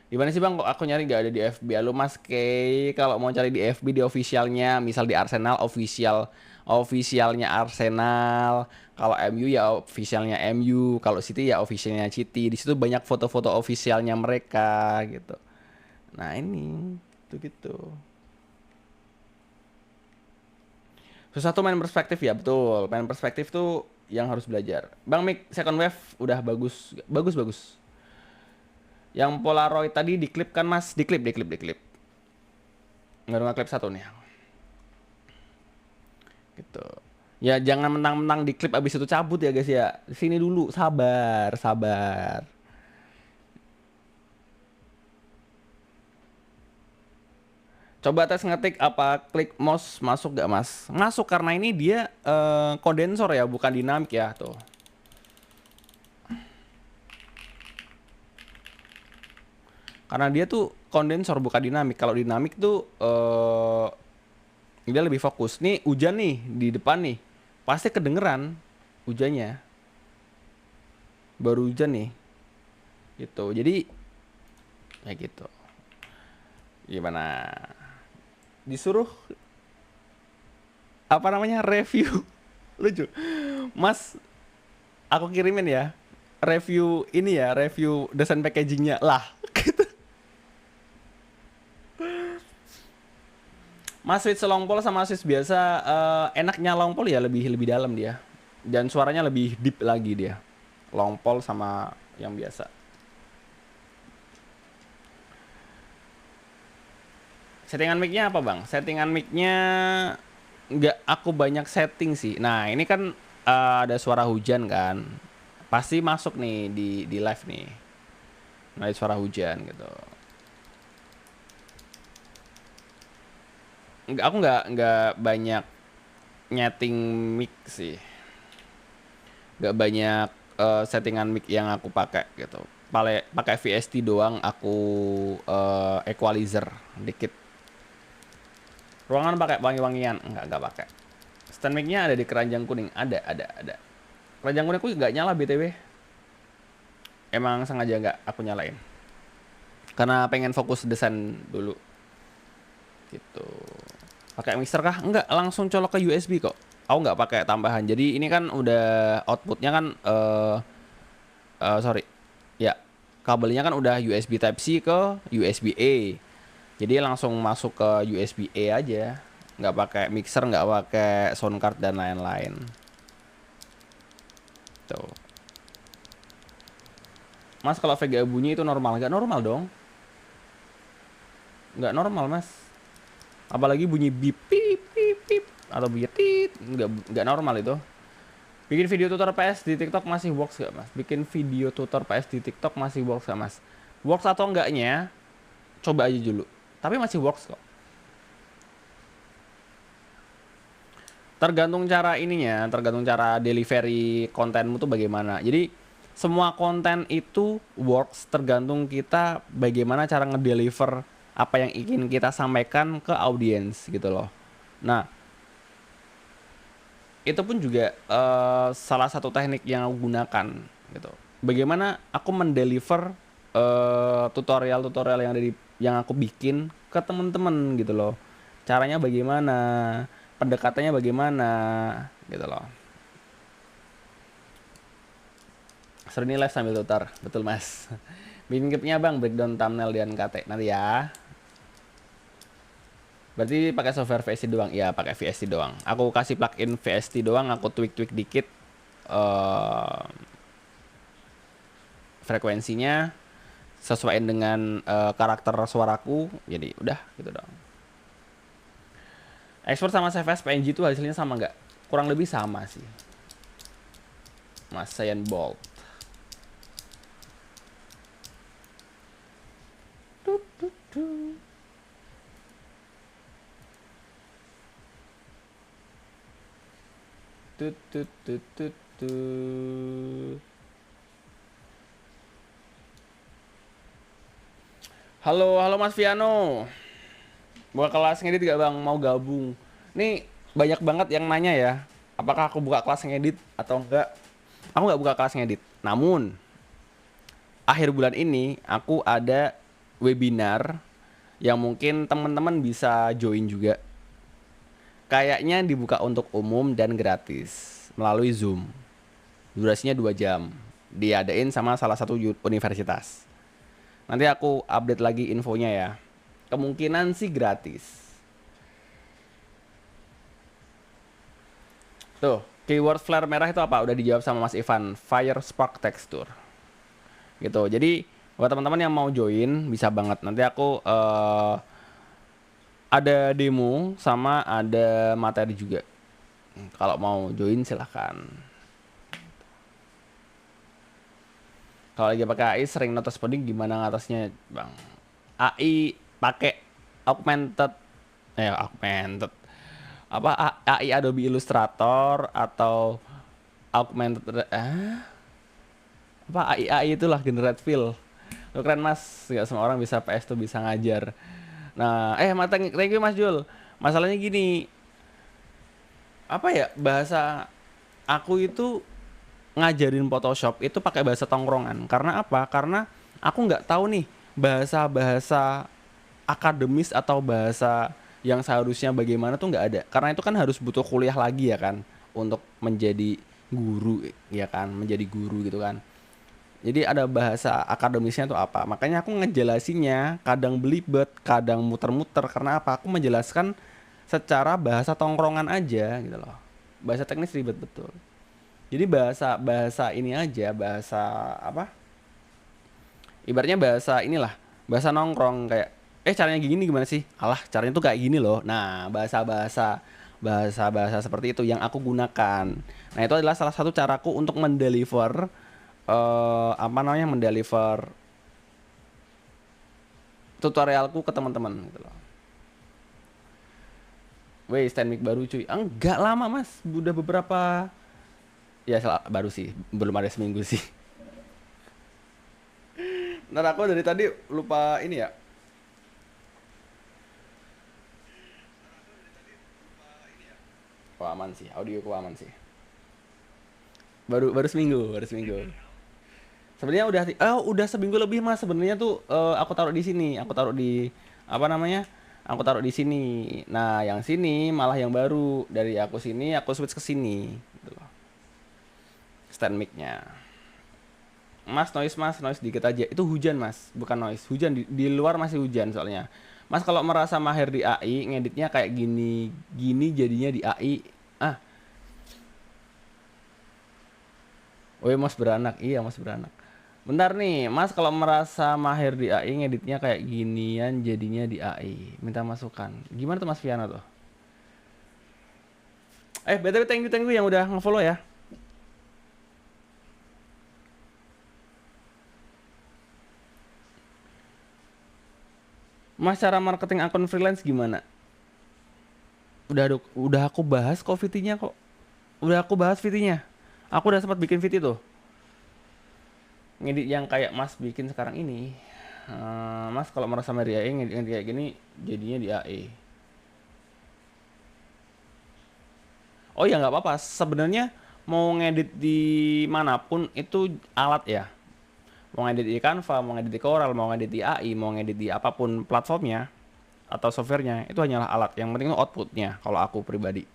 Gimana sih bang, kok aku nyari nggak ada di FB? Halo mas Kay, kalau mau cari di FB di officialnya, misal di Arsenal officialnya Arsenal. Kalau MU ya officialnya MU, kalau City ya officialnya City. Di situ banyak foto-foto officialnya mereka gitu. Nah ini, tuh gitu. Susah tuh main perspektif ya, betul. Main perspektif tuh yang harus belajar. Bang Mik, second wave udah bagus, bagus bagus. Yang Polaroid tadi diklip kan mas, diklip. Nggak ngeklip satu nih, gitu. Ya jangan mentang-mentang diklip abis itu cabut ya guys ya. Sini dulu, sabar, sabar. Coba tes ngetik apa klik mouse masuk gak mas? Masuk karena ini dia kondensor ya, bukan dinamik ya tuh. Karena dia tuh kondensor bukan dinamik. Kalau dinamik tuh dia lebih fokus. Nih hujan nih di depan nih, pasti kedengeran hujannya. Baru hujan nih, gitu. Jadi ya gitu. Gimana? Disuruh apa namanya review lucu mas, aku kirimin ya review ini ya, review desain packagingnya lah. Mas switch long pole sama switch biasa, enaknya long pole ya lebih lebih dalam dia dan suaranya lebih deep lagi dia, long pole sama yang biasa. Settingan micnya apa bang? Settingan micnya nggak aku banyak setting sih. Nah ini kan ada suara hujan kan, pasti masuk nih di live nih. Nah, ada suara hujan gitu. Nggak, aku nggak banyak nyeting mic sih. Nggak banyak settingan mic yang aku pakai gitu. Pakai VST doang aku equalizer dikit. Ruangan pakai wangi-wangian? Nggak pakai. Stand mic-nya ada di keranjang kuning. Ada. Keranjang kuning aku nggak nyala BTW. Emang sengaja nggak aku nyalain. Karena pengen fokus desain dulu. Gitu. Pakai mixer kah? Enggak, langsung colok ke USB kok. Aku nggak pakai tambahan. Jadi ini kan udah outputnya kan sorry. Ya, kabelnya kan udah USB Type C ke USB A. Jadi langsung masuk ke USB A aja. Nggak pakai mixer, nggak pakai sound card dan lain-lain. Tuh. Mas kalau VGA bunyi itu normal? Nggak normal dong. Nggak normal mas. Apalagi bunyi bip pip pip pip atau bunyi tit, nggak normal itu. Bikin video tutor PS di TikTok masih works gak mas? Bikin video tutor PS di TikTok masih works gak mas? Works atau enggaknya, coba aja dulu. Tapi masih works kok. Tergantung cara ininya, tergantung cara delivery kontenmu tuh bagaimana. Jadi semua konten itu works tergantung kita bagaimana cara ngedeliver apa yang ingin kita sampaikan ke audiens gitu loh. Nah, itu pun juga salah satu teknik yang aku gunakan gitu. Bagaimana aku mendeliver tutorial-tutorial yang dari yang aku bikin ke temen-temen gitu loh. Caranya bagaimana, pendekatannya bagaimana gitu loh. Seru nih live sambil tutor, betul mas. Bikin clipnya bang, breakdown thumbnail dan KT nanti ya. Berarti pakai software VST doang? Iya, pakai VST doang. Aku kasih plugin VST doang, aku tweak-tweak dikit frekuensinya sesuaiin dengan karakter suaraku. Jadi udah gitu doang. Export sama CVS PNG itu hasilnya sama nggak? Kurang lebih sama sih. Mas Cyan Bolt. Tut tut tut tut tut. Halo, halo Mas Viano. Buka kelas ngedit gak bang? Mau gabung? Nih banyak banget yang nanya ya. Apakah aku buka kelas ngedit atau enggak? Aku nggak buka kelas ngedit. Namun akhir bulan ini aku ada webinar yang mungkin teman-teman bisa join juga. Kayaknya dibuka untuk umum dan gratis melalui Zoom. Durasinya 2 jam. Diadain sama salah satu universitas. Nanti aku update lagi infonya ya. Kemungkinan sih gratis. Tuh, keyword flare merah itu apa? Udah dijawab sama Mas Ivan. Fire Spark Texture. Gitu. Jadi buat teman-teman yang mau join bisa banget. Nanti aku ada demo sama ada materi juga. Kalau mau join silahkan. Kalau lagi pakai AI sering notice coding gimana ngatasnya, Bang? AI pakai augmented augmented apa AI Adobe Illustrator atau augmented apa AI itulah generate fill. Lu keren Mas, nggak semua orang bisa PS tuh bisa ngajar. Nah, thank you Mas Jul. Masalahnya gini, apa ya bahasa aku itu ngajarin Photoshop itu pakai bahasa tongkrongan. Karena apa? Karena aku nggak tahu nih bahasa-bahasa akademis atau bahasa yang seharusnya bagaimana tuh nggak ada. Karena itu kan harus butuh kuliah lagi ya kan untuk menjadi guru ya kan, menjadi guru gitu kan. Jadi ada bahasa akademisnya tuh apa. Makanya aku ngejelasinnya kadang belibet, kadang muter-muter karena apa? Aku menjelaskan secara bahasa tongkrongan aja gitu loh. Bahasa teknis ribet betul. Jadi bahasa bahasa ini aja, bahasa apa? Ibaratnya bahasa inilah, bahasa nongkrong kayak caranya gini gimana sih? Alah, caranya tuh kayak gini loh. Nah, bahasa-bahasa seperti itu yang aku gunakan. Nah, itu adalah salah satu caraku untuk mendeliver apa namanya? Mendeliver tutorialku ke teman-teman gitu loh. Weh, stand mic baru cuy. Enggak lama, Mas. Udah beberapa ya baru sih, belum ada seminggu sih. Ntar aku dari tadi lupa ini ya. Oh, aman sih, audio ku aman sih. Baru baru seminggu, baru seminggu. Sebenarnya udah seminggu lebih Mas. Sebenarnya tuh aku taruh di sini, aku taruh di apa namanya? Aku taruh di sini. Nah, yang sini malah yang baru. Dari aku sini aku switch ke sini gitu loh. Stand mic-nya. Mas, noise dikit aja. Itu hujan, Mas, bukan noise. Hujan di luar masih hujan soalnya. Mas kalau merasa mahir di AI, ngeditnya kayak gini, gini jadinya di AI. Ah, oh iya Mas beranak. Iya, Mas beranak. Bentar nih, Mas kalau merasa mahir di AI, ngeditnya kayak ginian jadinya di AI. Minta masukan. Gimana tuh Mas Viana tuh? BTW thank you yang udah nge-follow ya. Mas cara marketing akun freelance gimana? Udah aku bahas kok VT-nya kok. Udah aku bahas VT-nya. Aku udah sempat bikin VT tuh. Ngedit yang kayak Mas bikin sekarang ini. Mas kalau merasa mahir di AI, ngedit kayak gini jadinya di AI. Oh ya nggak apa-apa. Sebenarnya mau ngedit di manapun itu alat ya. Mau ngedit di Canva, mau ngedit di Corel, mau ngedit di AI, mau ngedit di apapun platformnya atau softwarenya itu hanyalah alat. Yang penting itu outputnya kalau aku pribadi.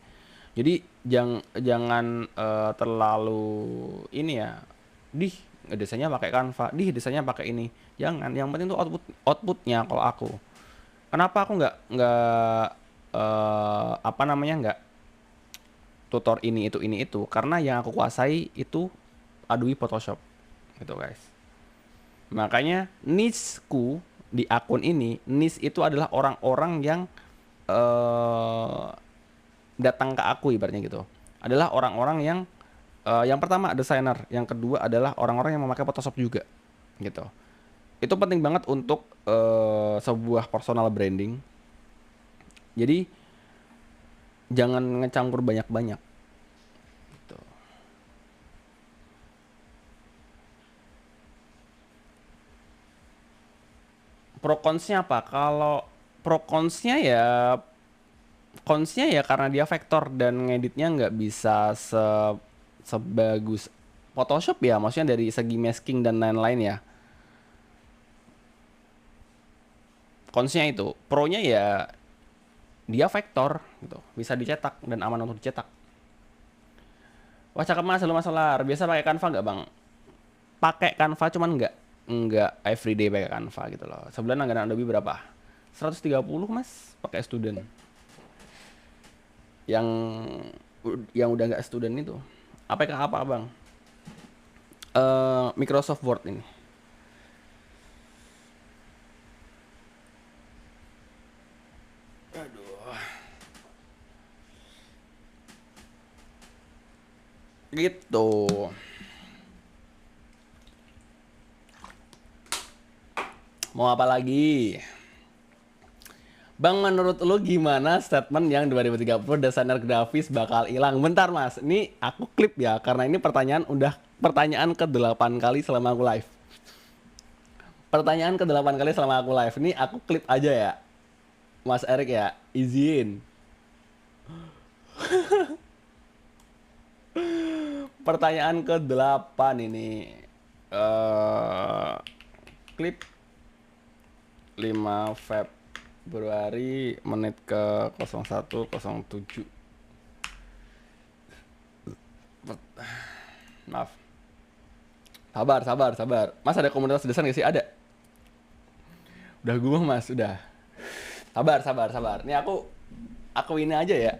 Jadi jangan terlalu ini ya. Dih, desainnya pakai Canva, desainnya pakai ini. Jangan. Yang penting itu outputnya kalau aku. Kenapa aku nggak apa namanya nggak tutor ini itu karena yang aku kuasai itu Adobe Photoshop gitu guys. Makanya niche-ku di akun ini, niche itu adalah orang-orang yang eh datang ke aku ibaratnya gitu. Adalah orang-orang yang pertama desainer, yang kedua adalah orang-orang yang memakai Photoshop juga gitu. Itu penting banget untuk sebuah personal branding. Jadi jangan ngecampur banyak-banyak Pro consnya apa? Kalau pro consnya ya karena dia vektor dan ngeditnya nggak bisa sebagus Photoshop ya, maksudnya dari segi masking dan lain-lain ya. Consnya itu, pro-nya ya dia vektor gitu, bisa dicetak dan aman untuk dicetak. Wah cakep mas, lu masalah. Biasa pakai Canva nggak bang? Pakai Canva cuman nggak everyday pakai Canva gitu loh. Sebulan langganan Adobe berapa? 130 mas, pakai student. Yang udah nggak student itu. APK apa bang? Microsoft Word ini. Gitu. Mau apa lagi? Bang, menurut lu gimana statement yang 2030 desainer grafis bakal hilang? Bentar mas, ini aku klip ya, karena ini pertanyaan ke-8 kali selama aku live. Pertanyaan ke-8 kali selama aku live, ini aku klip aja ya. Mas Erik ya, izin. Pertanyaan ke-8 ini. Klip 5 Februari menit ke 01.07. Maaf. Sabar. Mas ada komunitas desain gak sih? Ada. Udah gue mas, udah. Sabar. Ini aku ini aja ya.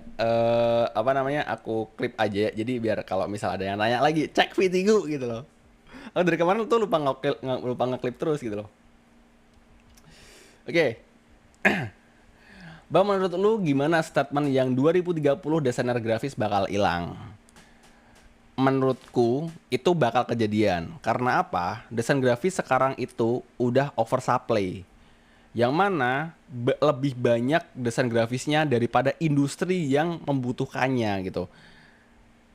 Apa namanya? Aku klip aja ya. Jadi biar kalau misal ada yang nanya lagi, cek video gitu loh. Aku dari kemarin tuh lupa ngeklip terus gitu loh. Oke. Bang, menurut lu gimana statement yang 2030 desainer grafis bakal hilang? Menurutku itu bakal kejadian. Karena apa? Desain grafis sekarang itu udah oversupply. Yang mana lebih banyak desain grafisnya daripada industri yang membutuhkannya gitu.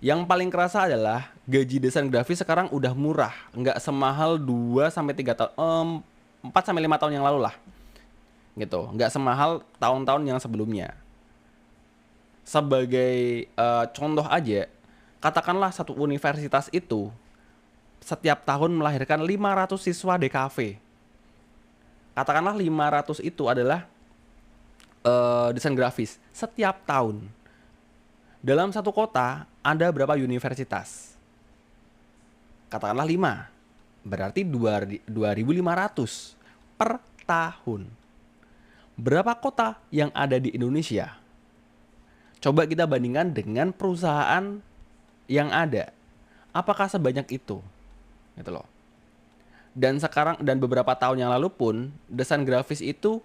Yang paling kerasa adalah gaji desain grafis sekarang udah murah, nggak semahal 2 sampai 3 tahun, 4 sampai 5 tahun yang lalu lah. Gitu. Nggak semahal tahun-tahun yang sebelumnya. Sebagai contoh aja, katakanlah satu universitas itu setiap tahun melahirkan 500 siswa DKV. Katakanlah 500 itu adalah desain grafis setiap tahun. Dalam satu kota ada berapa universitas? Katakanlah 5. Berarti 2.500 per tahun. Berapa kota yang ada di Indonesia? Coba kita bandingkan dengan perusahaan yang ada. Apakah sebanyak itu? Gitu loh. Dan sekarang dan beberapa tahun yang lalu pun desain grafis itu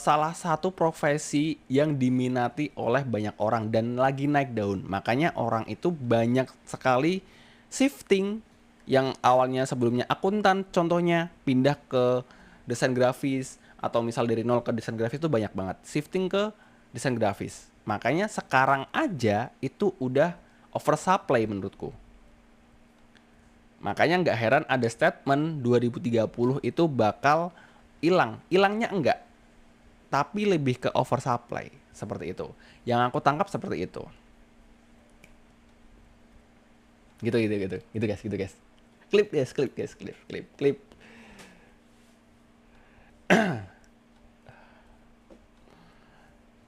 salah satu profesi yang diminati oleh banyak orang dan lagi naik daun. Makanya orang itu banyak sekali shifting yang awalnya sebelumnya akuntan contohnya pindah ke desain grafis atau misal dari nol ke desain grafis itu banyak banget shifting ke desain grafis. Makanya sekarang aja itu udah oversupply menurutku. Makanya nggak heran ada statement 2030 itu bakal hilang. Hilangnya enggak, tapi lebih ke oversupply. Seperti itu. Yang aku tangkap seperti itu. Gitu guys. Klip.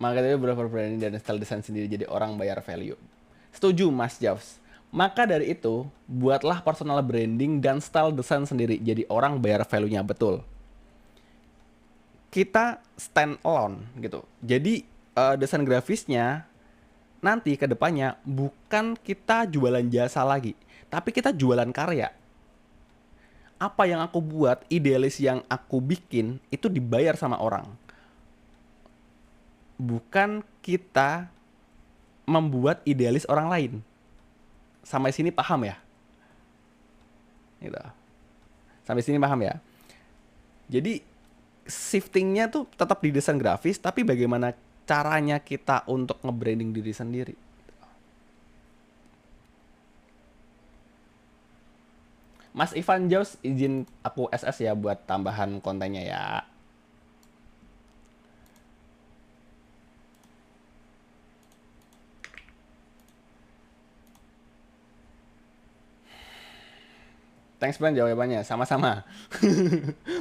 Maka dari beberapa branding dan style desain sendiri jadi orang bayar value. Setuju Mas Javs. Maka dari itu, buatlah personal branding dan style desain sendiri jadi orang bayar value-nya, betul. Kita stand alone gitu. Jadi desain grafisnya nanti ke depannya bukan kita jualan jasa lagi, tapi kita jualan karya. Apa yang aku buat, idealis yang aku bikin itu dibayar sama orang. Bukan kita membuat idealis orang lain. Sampai sini paham ya? Gitu. Sampai sini paham ya? Jadi shiftingnya tuh tetap di desain grafis, tapi bagaimana caranya kita untuk nge-branding diri sendiri. Mas Ivan Jaus izin aku SS ya buat tambahan kontennya ya. Thanks Bang jawabannya, sama-sama.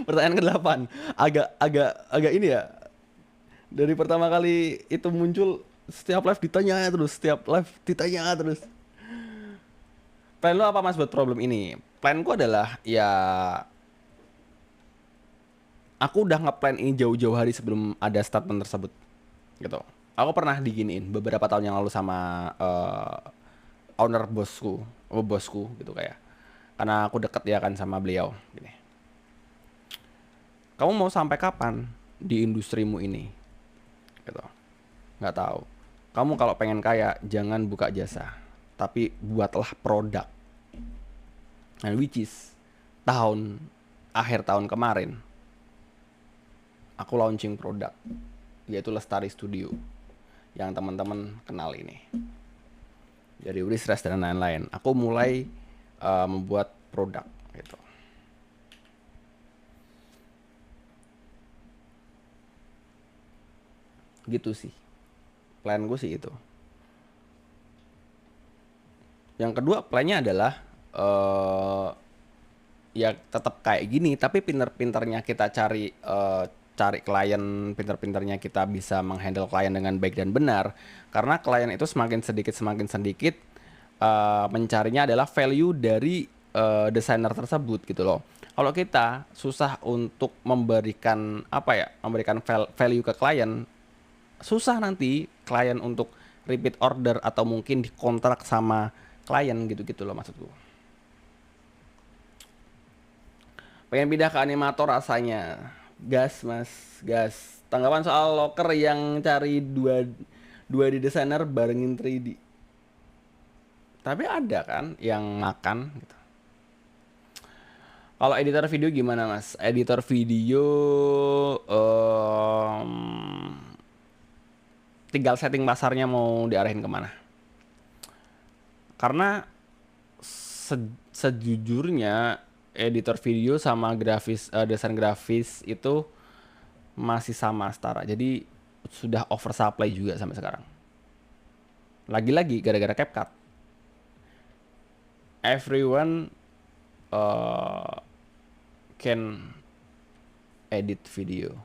Pertanyaan ke-8. Agak ini ya. Dari pertama kali itu muncul, setiap live ditanya terus, setiap live ditanya terus. Plan lo apa Mas buat problem ini? Planku adalah ya aku udah nge-plan ini jauh-jauh hari sebelum ada statement tersebut. Gitu. Aku pernah diginiin beberapa tahun yang lalu sama owner bosku gitu kayak. Karena aku deket ya kan sama beliau gini. Kamu mau sampai kapan di industrimu ini? Gitu. Nggak tahu. Kamu kalau pengen kaya jangan buka jasa, tapi buatlah produk. And which is akhir tahun kemarin aku launching produk yaitu Lestari Studio yang teman-teman kenal ini. Dari Uristress dan lain-lain. Aku mulai membuat produk gitu. Gitu sih. Plan gue sih itu. Yang kedua plannya adalah ya tetap kayak gini, tapi pinter-pinternya kita cari klien, pinter-pinternya kita bisa menghandle klien dengan baik dan benar. Karena klien itu semakin sedikit mencarinya adalah value dari desainer tersebut gitu loh. Kalau kita susah untuk memberikan value ke klien, susah nanti klien untuk repeat order atau mungkin dikontrak sama klien gitu-gitu loh maksudku. Pengen pindah ke animator rasanya. Gas mas, gas. Tanggapan soal locker yang cari 2D designer barengin 3D. Tapi ada kan yang makan gitu. Kalau editor video gimana mas? Editor video tinggal setting pasarnya mau diarahin kemana. Karena sejujurnya editor video sama desain grafis itu masih sama setara. Jadi sudah oversupply juga sampai sekarang. Lagi-lagi gara-gara CapCut. Everyone can edit video.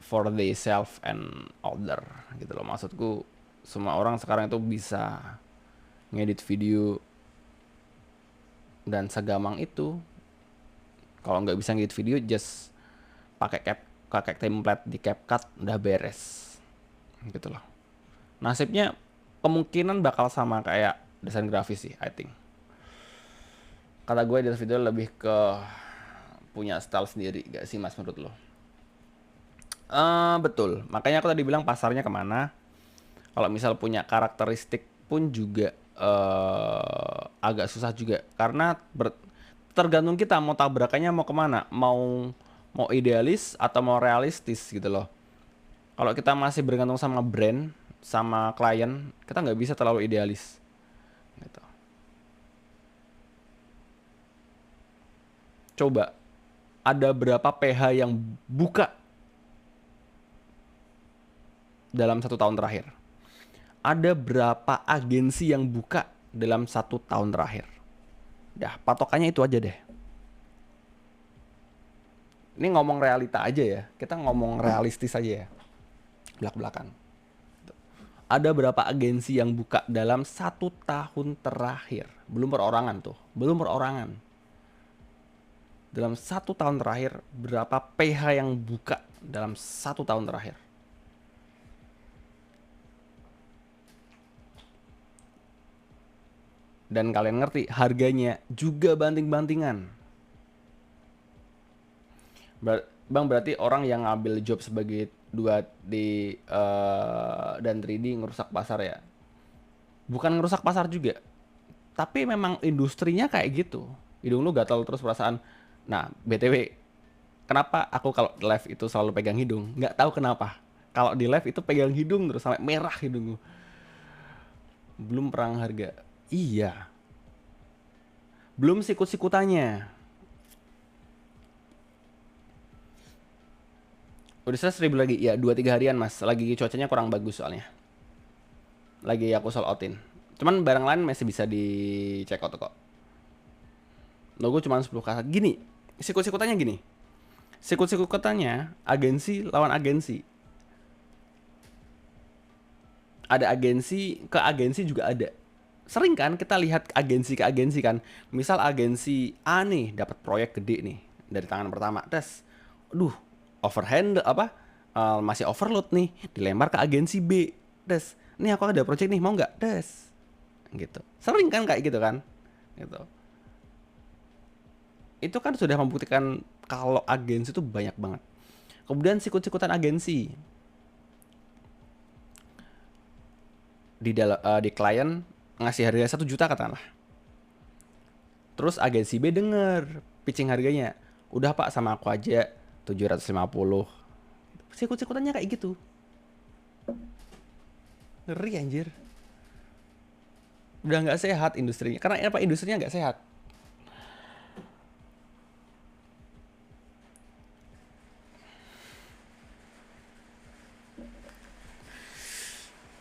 For themselves and other gitu loh. Maksudku semua orang sekarang itu bisa ngedit video dan segampang itu. Kalau nggak bisa ngedit video, just pakai template di CapCut udah beres, gitu loh. Nasibnya kemungkinan bakal sama kayak desain grafis sih, I think. Kata gue edit video lebih ke punya style sendiri, gak sih mas menurut lo? Betul. Makanya aku tadi bilang pasarnya kemana. Kalau misal punya karakteristik pun juga agak susah juga karena tergantung kita mau tabrakannya mau kemana, mau idealis atau mau realistis gitu loh. Kalau kita masih bergantung sama brand, sama klien, kita nggak bisa terlalu idealis. Gitu. Coba, ada berapa PH yang buka dalam 1 tahun terakhir? Ada berapa agensi yang buka dalam 1 tahun terakhir? Dah, patokannya itu aja deh. Ini ngomong realita aja ya. Kita ngomong realistis aja ya. Belak-belakan. Ada berapa agensi yang buka dalam 1 tahun terakhir? Belum perorangan tuh. Belum perorangan. Dalam 1 tahun terakhir, berapa PH yang buka dalam 1 tahun terakhir? Dan kalian ngerti harganya juga banting-bantingan. Bang berarti orang yang ngambil job sebagai 2D dan 3D ngerusak pasar ya? Bukan ngerusak pasar juga, tapi memang industrinya kayak gitu. Hidung lu gatal terus perasaan. Nah BTW, kenapa aku kalau live itu selalu pegang hidung? Nggak tahu kenapa. Kalau di live itu pegang hidung terus sampai merah hidungku. Belum perang harga. Iya. Belum sikut-sikutannya. Udah 100.000 lagi. Ya 2-3 harian mas. Lagi cuacanya kurang bagus soalnya. Lagi aku sold outin. Cuman barang lain masih bisa di check out kok. Logo cuma 10k. Gini. Sikut-sikutannya gini. Sikut-sikutannya agensi lawan agensi. Ada agensi ke agensi juga ada. Sering kan kita lihat agensi ke agensi kan. Misal agensi A nih dapat proyek gede nih dari tangan pertama. Tes. Aduh, overhandle apa? Masih overload nih, dilempar ke agensi B. Tes. Nih aku ada proyek nih, mau nggak? Tes. Gitu. Sering kan kayak gitu kan? Gitu. Itu kan sudah membuktikan kalau agensi itu banyak banget. Kemudian sikut-sikutan agensi di klien ngasih harga 1 juta katakanlah. Terus agensi B denger pitching harganya. Udah pak sama aku aja 750. Sikut-sikutannya kayak gitu. Ngeri anjir. Udah nggak sehat industrinya. Karena apa industrinya nggak sehat.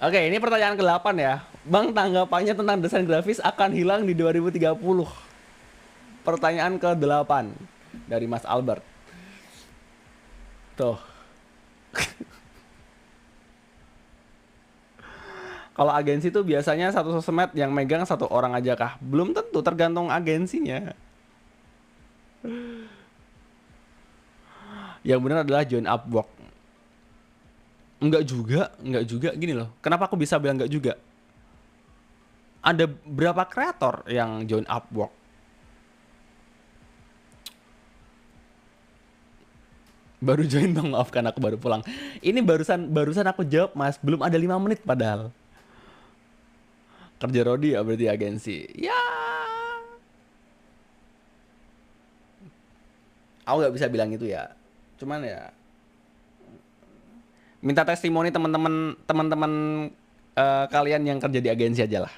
Oke, ini pertanyaan ke-8 ya. Bang, tanggapannya tentang desain grafis akan hilang di 2030. Pertanyaan ke-8 dari Mas Albert. Tuh. Kalau agensi tuh biasanya satu sosmed yang megang satu orang aja kah? Belum tentu, tergantung agensinya. Yang benar adalah join Upwork. Enggak juga gini loh. Kenapa aku bisa bilang enggak juga? Ada berapa kreator yang join Upwork? Baru join bang, maafkan aku baru pulang. Ini barusan aku jawab mas, belum ada 5 menit padahal. Kerja Rodi ya berarti agensi. Ya, aku nggak bisa bilang itu ya. Cuman ya, minta testimoni teman-teman kalian yang kerja di agensi aja lah.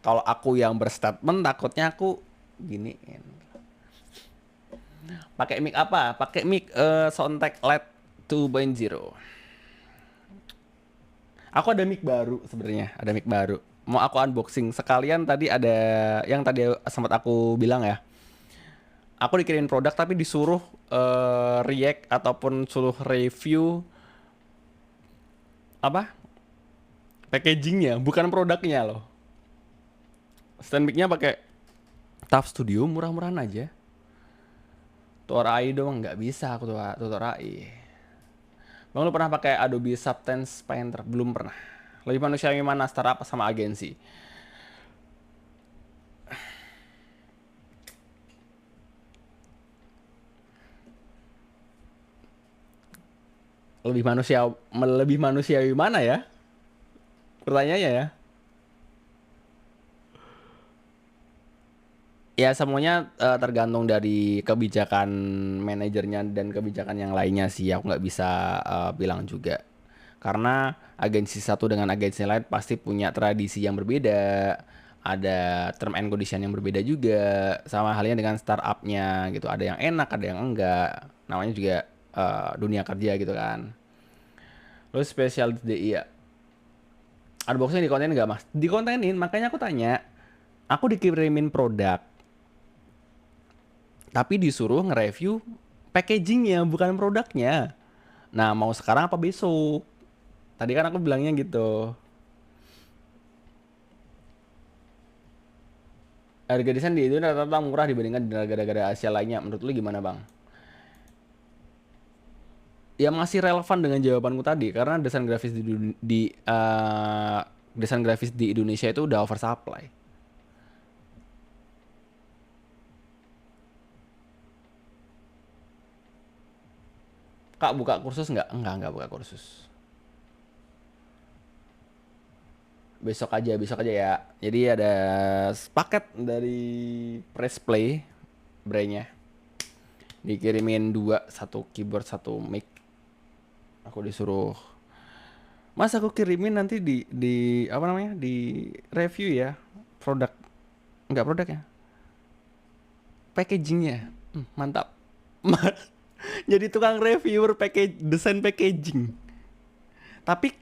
Kalau aku yang berstatement takutnya aku giniin. Pakai mic apa? Pakai mic Soundtek Lite 2.0. Aku ada mic baru sebenarnya, ada mic baru. Mau aku unboxing sekalian tadi ada yang tadi sempat aku bilang ya. Aku dikirimin produk tapi disuruh react ataupun suruh review apa? Packagingnya, bukan produknya loh. Stand mic-nya pakai TAF Studio murah-murahan aja. Tutor AI dong, nggak bisa aku tutor AI. Bang lu pernah pakai Adobe Substance Painter? Belum pernah. Lebih manusiawi mana startup sama agensi? Lebih manusiawi mana ya? Pertanyaannya ya. Ya semuanya tergantung dari kebijakan manajernya dan kebijakan yang lainnya sih. Aku nggak bisa bilang juga. Karena agensi satu dengan agensi lain pasti punya tradisi yang berbeda. Ada term and condition yang berbeda juga. Sama halnya dengan startupnya gitu. Ada yang enak, ada yang enggak. Namanya juga dunia kerja gitu kan. Terus spesial DI ya. Unboxing di konten nggak mas? Di kontenin, makanya aku tanya. Aku dikirimin produk tapi disuruh nge-review packagingnya bukan produknya. Nah mau sekarang apa besok? Tadi kan aku bilangnya gitu. Harga desain di Indonesia rata-rata murah dibandingkan dengan negara-negara Asia lainnya. Menurut lu gimana bang? Ya masih relevan dengan jawabanku tadi karena desain grafis di Indonesia itu udah oversupply. Kak buka kursus nggak? Enggak buka kursus. Besok aja ya. Jadi ada paket dari Press Play brandnya. Dikirimin 2, 1 keyboard, 1 mic. Aku disuruh Mas aku kirimin nanti di apa namanya di review ya produk nggak produk ya packagingnya. Mantap. Jadi tukang reviewer package desain packaging. Tapi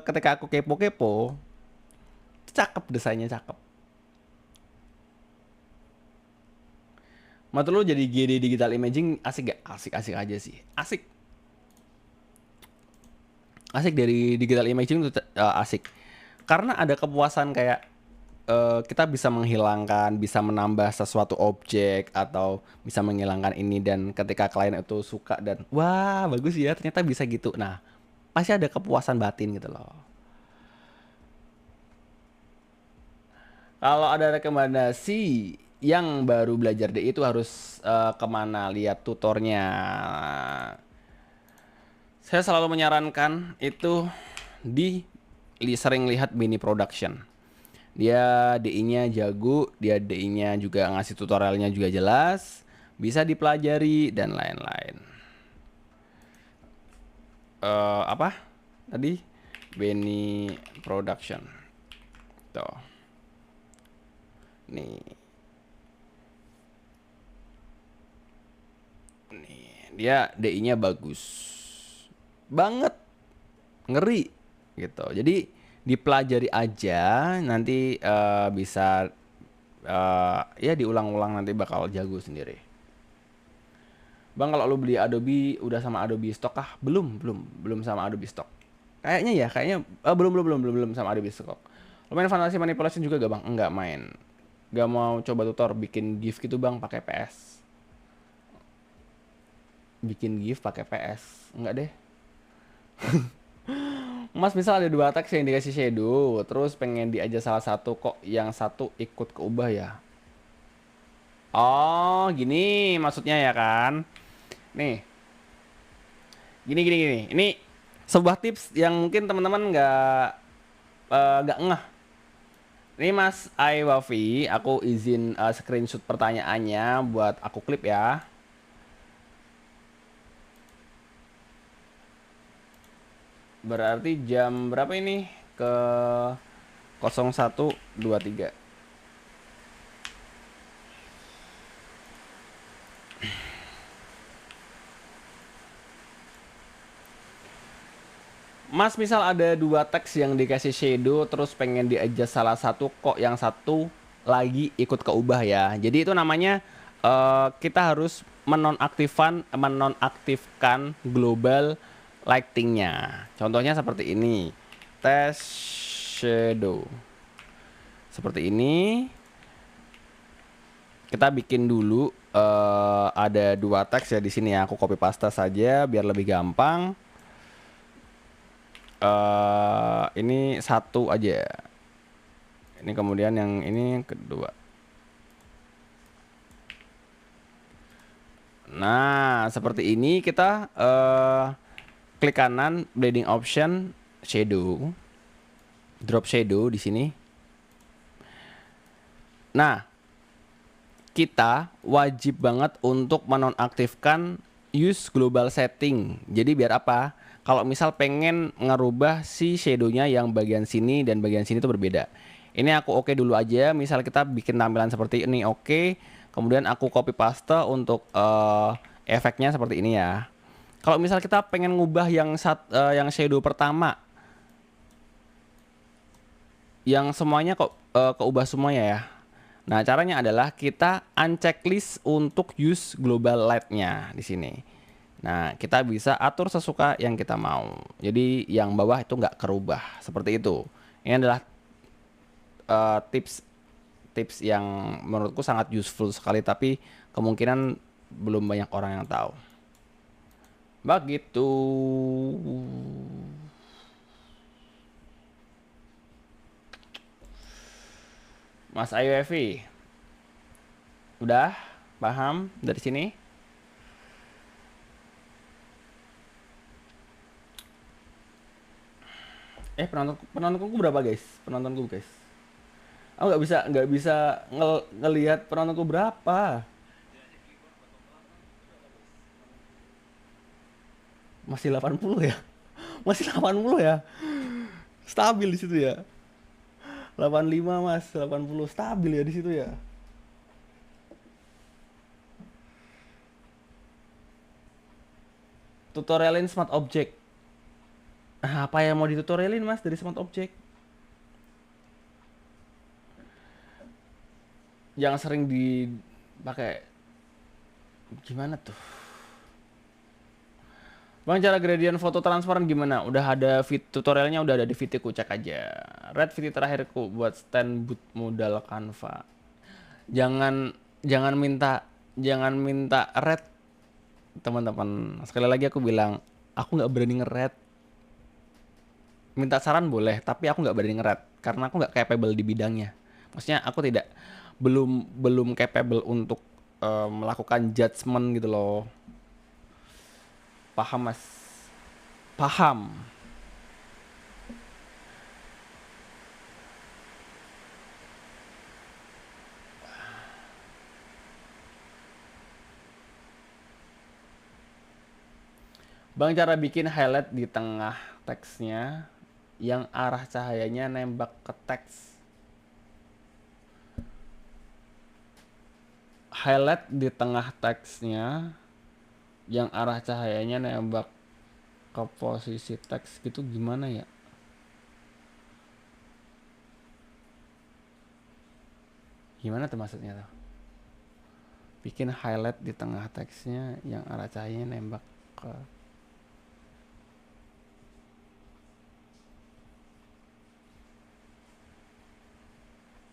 ketika aku kepo-kepo, cakep desainnya cakep. Menurut lu jadi GD digital imaging asik gak? Asik-asik aja sih. Asik. Asik dari digital imaging itu asik. Karena ada kepuasan kayak kita bisa menghilangkan, bisa menambah sesuatu objek atau bisa menghilangkan ini dan ketika klien itu suka dan wah bagus ya ternyata bisa gitu. Nah, pasti ada kepuasan batin gitu loh. Kalau ada rekomendasi yang baru belajar DI itu harus kemana lihat tutornya. Saya selalu menyarankan itu di sering lihat mini production. Dia DI-nya jago, dia DI-nya juga ngasih tutorialnya juga jelas, bisa dipelajari dan lain-lain. Apa? Tadi Benny Production. Tuh. Nih. Nih, dia DI-nya bagus. Banget. Ngeri gitu. Jadi dipelajari aja nanti bisa ya diulang-ulang nanti bakal jago sendiri. Bang kalau lu beli Adobe udah sama Adobe Stock kah? Belum sama Adobe Stock. Kayaknya belum sama Adobe Stock. Lu main Fantasy Manipulation juga gak bang? Enggak main. Gak mau coba tutor bikin GIF gitu bang pakai PS. Bikin GIF pakai PS. Enggak deh. Mas misal ada dua teks yang dikasih shadow, terus pengen diajar salah satu kok yang satu ikut keubah ya. Oh, gini maksudnya ya kan? Nih, gini. Ini sebuah tips yang mungkin teman-teman nggak ngeh. Ini Mas Aiwafi, aku izin screenshot pertanyaannya buat aku klip ya. Berarti jam berapa ini? Ke 01.23. Mas misal ada dua teks yang dikasih shadow terus pengen di-adjust salah satu kok yang satu lagi ikut keubah ya. Jadi itu namanya kita harus menonaktifkan global lightingnya. Contohnya seperti ini. Test shadow. Seperti ini. Kita bikin dulu ada dua teks ya di sini ya. Aku copy paste saja biar lebih gampang. Ini satu aja. Ini kemudian yang ini kedua. Nah, seperti ini kita klik kanan blending option shadow. Drop shadow di sini. Nah, kita wajib banget untuk menonaktifkan use global setting. Jadi biar apa? Kalau misal pengen ngerubah si shadownya yang bagian sini dan bagian sini itu berbeda. Ini aku oke dulu aja. Misal kita bikin tampilan seperti ini oke. Kemudian aku copy paste untuk efeknya seperti ini ya. Kalau misal kita pengen ngubah yang shadow pertama, yang semuanya kok keubah semuanya ya. Nah caranya adalah kita unchecklist untuk use global light-nya di sini. Nah, kita bisa atur sesuka yang kita mau. Jadi yang bawah itu nggak kerubah seperti itu. Ini adalah tips yang menurutku sangat useful sekali, tapi kemungkinan belum banyak orang yang tahu. Begitu. Mas Ayu Evi, udah paham dari sini? Penontonku berapa guys? Penontonku guys. Aku nggak bisa ngelihat penontonku berapa. Masih 80 ya? Masih 80 ya? Stabil di situ ya. 85 Mas, 80 stabil ya di situ ya. Tutorialin smart object. Nah, apa yang mau ditutorialin Mas dari smart object? Yang sering dipakai gimana tuh? Bang, cara gradient foto transparan gimana? Udah ada tutorialnya, udah ada di VT ku, cek aja. Red VT terakhirku buat stand boot modal Canva. Jangan jangan minta jangan minta red, teman-teman. Sekali lagi aku bilang, aku nggak berani nge-red. Minta saran boleh, tapi aku nggak berani nge-red karena aku nggak capable di bidangnya. Maksudnya aku tidak belum belum capable untuk melakukan judgement gitu loh. Paham Mas? Paham. Bang, cara bikin highlight di tengah teksnya yang arah cahayanya nembak ke teks. Highlight di tengah teksnya yang arah cahayanya nembak ke posisi teks gitu gimana ya? Gimana tuh maksudnya tuh? Bikin highlight di tengah teksnya yang arah cahayanya nembak ke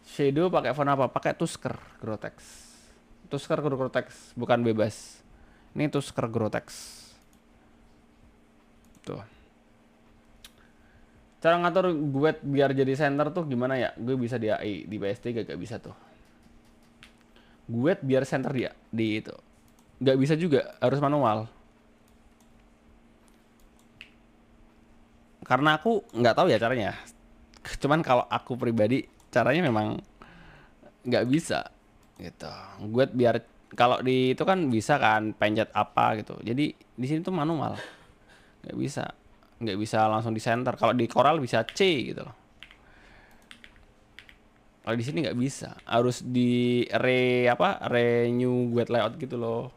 shadow. Pakai font apa? Pakai Tusker Grotex. Tusker Grotex, bukan bebas. Ini Tusker Grotex. Tuh. Cara ngatur gue biar jadi center tuh gimana ya? Gue bisa di AI, di PS3 gak bisa tuh. Gue biar center dia di itu. Gak bisa juga, harus manual. Karena aku nggak tahu ya caranya. Cuman kalau aku pribadi caranya memang nggak bisa gitu. Gue biar kalau di itu kan bisa kan pencet apa gitu. Jadi di sini tuh manual. Nggak bisa. Nggak bisa langsung di center. Kalau di Corel bisa C gitu loh. Kalau di sini nggak bisa, harus di renew guide layout gitu loh.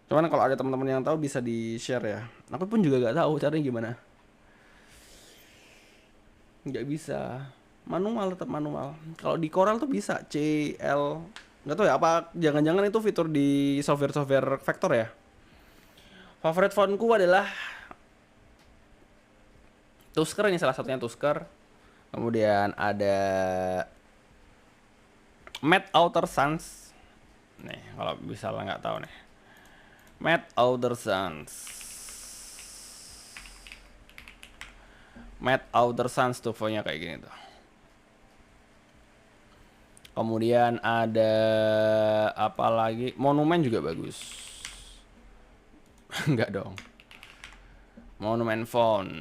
Cuman kalau ada teman-teman yang tahu bisa di share ya. Aku pun juga nggak tahu caranya gimana. Nggak bisa, manual, tetap manual. Kalau di Corel tuh bisa C L, nggak tahu ya apa, jangan-jangan itu fitur di software vektor ya. Favorit fontku adalah Tusker, ini salah satunya Tusker. Kemudian ada Matte Outer Sans. Nih, kalau bisa lah nggak tahu nih. Matte Outer Sans. Matte Outer Sans tuh fontnya kayak gini tuh. Kemudian ada apa lagi? Monumen juga bagus. Enggak dong. Monumen font.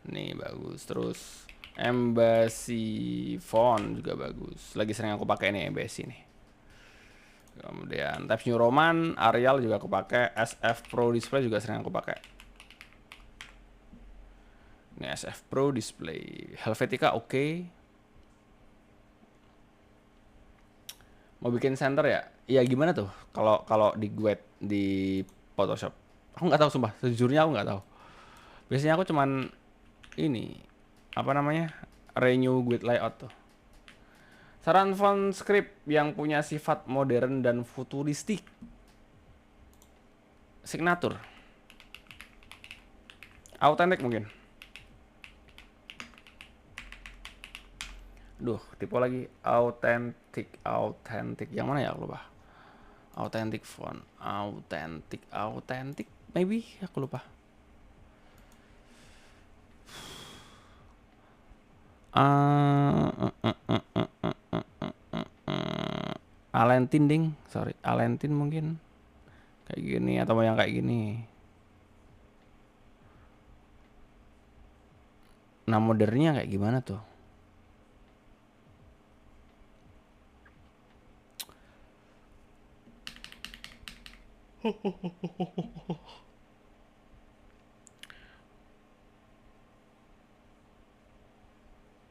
Nih bagus. Terus Embassy font juga bagus. Lagi sering aku pakai nih Embassy nih. Kemudian Times New Roman, Arial juga aku pakai, SF Pro Display juga sering aku pakai. Ini SF Pro Display. Helvetica oke. Mau bikin center ya? Iya gimana tuh? Kalau di Guide di Photoshop. Aku nggak tahu sumpah. Sejujurnya aku nggak tahu. Biasanya aku cuman ini apa namanya? Renew Guide layout tuh. Saran font script yang punya sifat modern dan futuristik. Signature. Authentic mungkin. Duh, tipe lagi. Authentic. Yang mana ya aku lupa. Authentic font. Authentic. Maybe aku lupa. Alentin ding, sorry, Alentin mungkin kayak gini atau yang kayak gini. Nah modernnya kayak gimana tuh?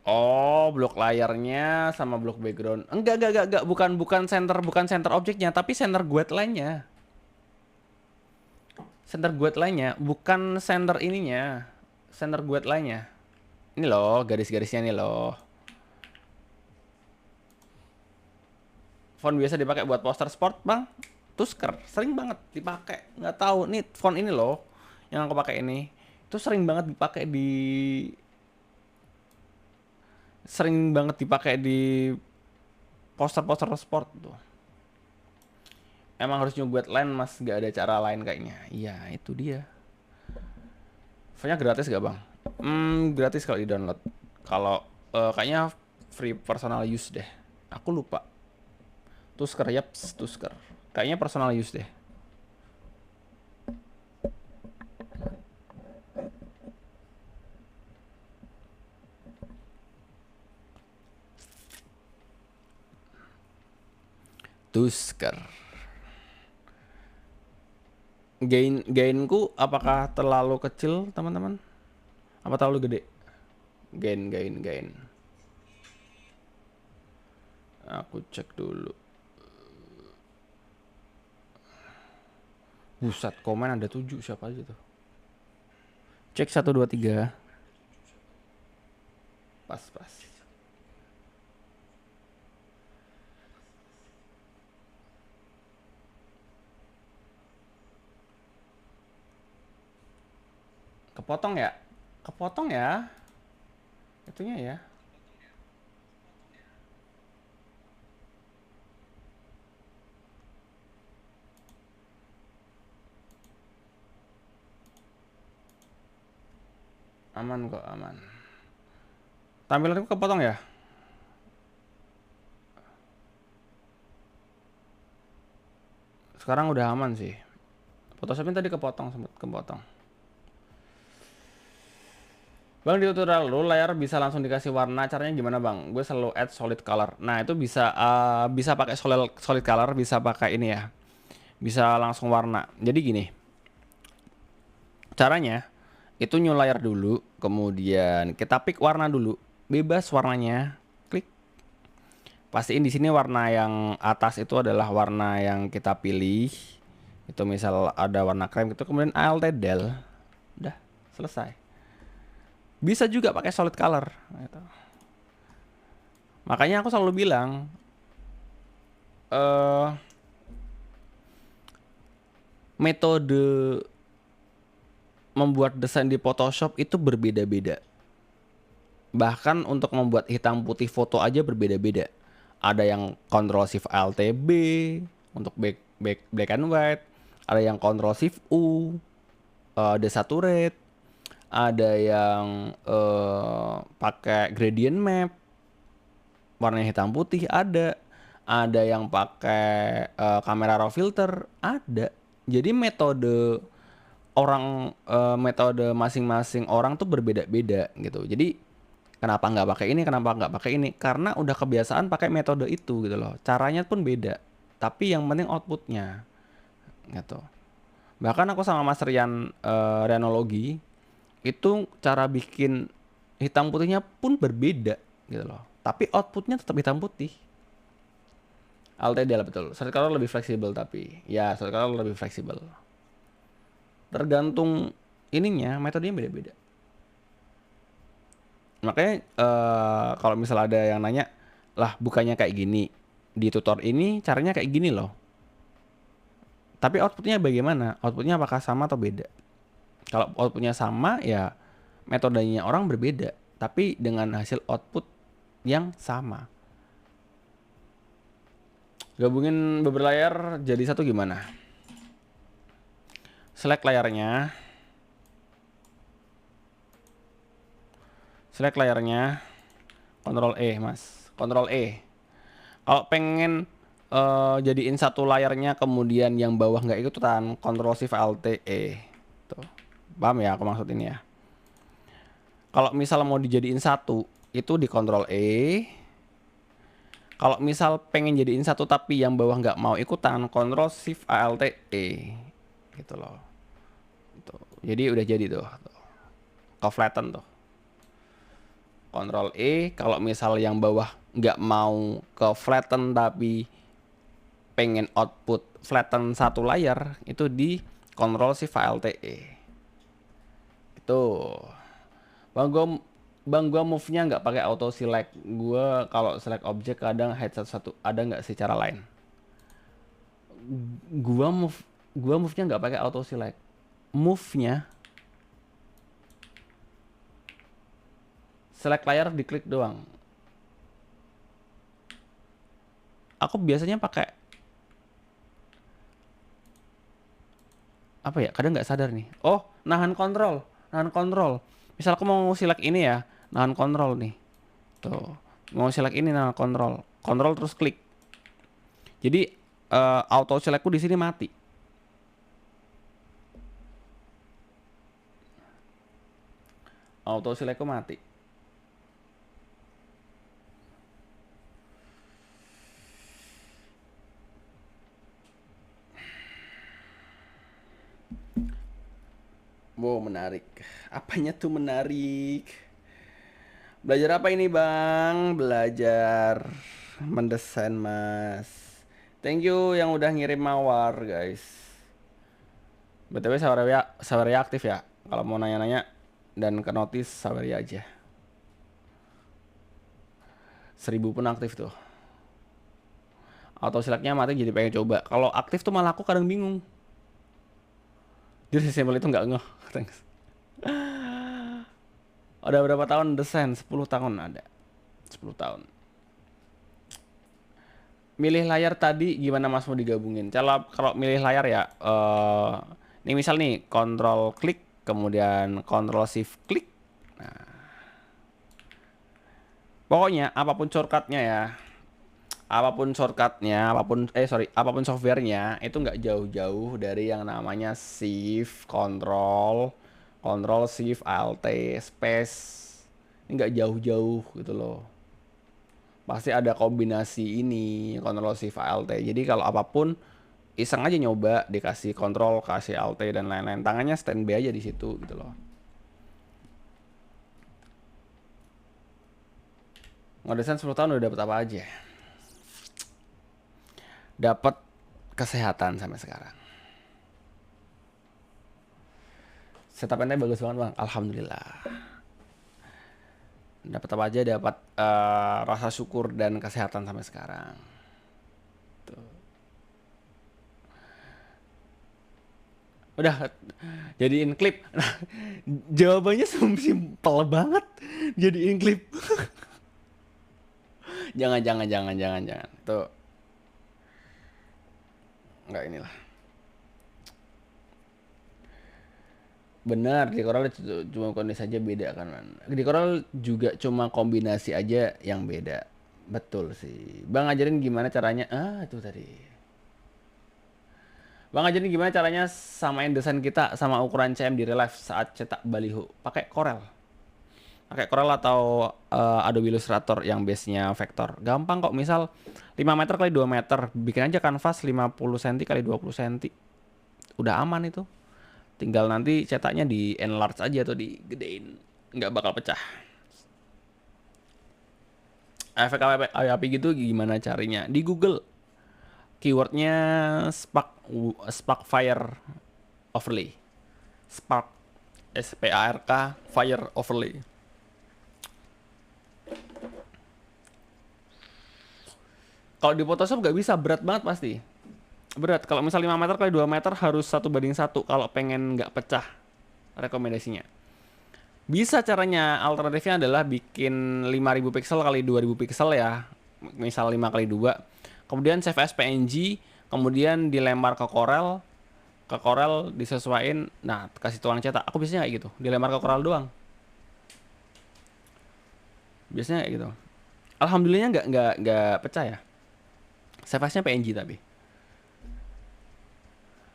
Oh, blok layarnya sama blok background. Enggak, bukan center objeknya, tapi center guide line-nya. Center guide line-nya, bukan center ininya. Center guide line-nya. Ini loh, garis-garisnya nih loh. Font biasa dipakai buat poster sport, Bang. Tusker, sering banget dipakai. Nggak tahu, nih font ini loh yang aku pakai ini. Itu sering banget dipakai di poster-poster sport tuh. Emang harus nyuguet line mas, gak ada cara lain kayaknya. Iya itu dia. Fontnya gratis gak bang? Gratis kalau di download. Kalau kayaknya free personal use deh. Aku lupa. Tusker, yaps, Tusker. Kayaknya personal use deh. Tusker. Gainku apakah terlalu kecil teman-teman? Apa terlalu gede? Gain. Aku cek dulu. Buset, komen ada 7 siapa aja tuh? Cek 1 2 3. Pas. Kepotong ya? Kepotong ya? Itunya ya. Aman kok, aman. Tampilanku kepotong ya? Sekarang udah aman sih. Photoshopnya tadi kepotong, sempat kepotong. Bang, di tutorial lu layar bisa langsung dikasih warna, caranya gimana bang? Gue selalu add solid color. Nah itu bisa pakai solid color, bisa pakai ini ya, bisa langsung warna. Jadi gini, caranya itu new layer dulu, kemudian kita pick warna dulu, bebas warnanya, klik. Pastiin di sini warna yang atas itu adalah warna yang kita pilih. Itu misal ada warna krem gitu, kemudian Alt del, udah selesai. Bisa juga pakai solid color gitu. Makanya aku selalu bilang metode membuat desain di Photoshop itu berbeda-beda. Bahkan untuk membuat hitam putih foto aja berbeda-beda. Ada yang Ctrl Shift Alt B untuk black and white, ada yang Ctrl Shift U desaturate, ada yang pakai gradient map warnanya hitam putih, ada yang pakai kamera raw filter, ada. Jadi metode masing-masing orang tuh berbeda-beda gitu. Jadi kenapa nggak pakai ini, kenapa nggak pakai ini, karena udah kebiasaan pakai metode itu gitu loh. Caranya pun beda, tapi yang penting outputnya gitu. Bahkan aku sama Mas Rian Renologi itu cara bikin hitam putihnya pun berbeda gitu loh, tapi outputnya tetap hitam putih. LTDL betul, solid color lebih fleksibel, tapi ya solid color lebih fleksibel, tergantung ininya, metodenya beda-beda. Makanya kalau misal ada yang nanya, lah bukannya kayak gini di tutor ini caranya kayak gini loh, tapi outputnya bagaimana, outputnya apakah sama atau beda? Kalau outputnya sama ya metodenya orang berbeda, tapi dengan hasil output yang sama. Gabungin beberapa layar jadi satu gimana? Select layarnya. Ctrl E mas, Ctrl E. Kalau pengen jadiin satu layarnya kemudian yang bawah nggak ikutan, Ctrl Shift Alt E. Tuh. Paham ya aku maksud ini ya? Kalau misal mau dijadiin satu, itu di Ctrl E. Kalau misal pengen jadiin satu tapi yang bawah nggak mau ikutan, Ctrl Shift Alt E. Gitu loh. Tuh. Jadi udah jadi tuh. Ke flatten tuh. Ctrl E. Kalau misal yang bawah nggak mau ke flatten tapi pengen output flatten satu layar, itu di Ctrl Shift Alt E. Itu. Bang gua move-nya nggak pakai auto select. Gua kalau select objek kadang hide satu-satu. Ada nggak sih cara lain? Gua move gua move-nya nggak pakai auto select. Move-nya select layar diklik doang. Aku biasanya pakai apa ya? Kadang nggak sadar nih. Oh, nahan kontrol. Misal aku mau select ini ya, nahan kontrol nih. Tuh. Mau select ini nahan kontrol. Kontrol terus klik. Jadi auto selectku di sini mati. Auto selectku mati. Wow, menarik. Apanya tuh menarik? Belajar apa ini, Bang? Belajar mendesain, Mas. Thank you yang udah ngirim mawar, guys. BTW Saweria aktif ya. Kalau mau nanya-nanya dan ke notice Saweria aja. 1000 pun aktif tuh. Auto select-nya mati jadi pengen coba. Kalau aktif tuh malah aku kadang bingung. Jadi simbol itu nggak ngeh. Thanks. Udah berapa tahun desain? 10 tahun ada. 10 tahun. Milih layar tadi gimana Mas mau digabungin? Kalau milih layar ya, ini misal nih, Ctrl klik, kemudian Ctrl Shift klik. Nah, pokoknya apapun shortcutnya ya, apapun softwarenya itu nggak jauh-jauh dari yang namanya Shift, Ctrl Shift Alt Space. Ini nggak jauh-jauh gitu loh. Pasti ada kombinasi ini, Ctrl Shift Alt. Jadi kalau apapun iseng aja nyoba, dikasih Ctrl, kasih Alt dan lain-lain. Tangannya standby aja di situ gitu loh. Ngedesain 10 tahun udah dapet apa aja? Dapat kesehatan sampai sekarang. Setupnya bagus banget, Bang. Alhamdulillah. Dapat apa aja? Dapat rasa syukur dan kesehatan sampai sekarang. Tuh. Udah jadiin klip. Jawabannya simpel banget. Jadiin klip. jangan. Tuh. Enggak inilah. Benar, di Coral cuma kondisi aja beda kan, Man. Di Coral juga cuma kombinasi aja yang beda. Betul sih. Bang ajarin gimana caranya? Itu tadi. Bang ajarin gimana caranya samain desain kita sama ukuran CM di relief saat cetak baliho. Pakai Corel. Pakai Corel atau Adobe Illustrator yang base-nya vektor. Gampang kok, misal 5 meter kali 2 meter. Bikin aja kanvas 50 cm kali 20 cm. Udah aman itu. Tinggal nanti cetaknya di enlarge aja atau digedein. Nggak bakal pecah. Efek API gitu gimana carinya? Di Google. Keywordnya Spark Fire Overlay. Spark. SPARK Fire Overlay. Kalau di Photoshop nggak bisa, berat banget pasti. Berat. Kalau misal 5 meter kali 2 meter harus 1:1 kalau pengen nggak pecah. Rekomendasinya. Bisa caranya, alternatifnya adalah bikin 5000 pixel kali 2000 pixel ya. Misal 5 kali 2. Kemudian save as PNG, kemudian dilempar ke Corel. Ke Corel disesuaikan. Nah, kasih tuang cetak. Aku biasanya kayak gitu. Dilempar ke Corel doang. Biasanya kayak gitu. Alhamdulillahnya nggak pecah ya. Save as-nya PNG tapi.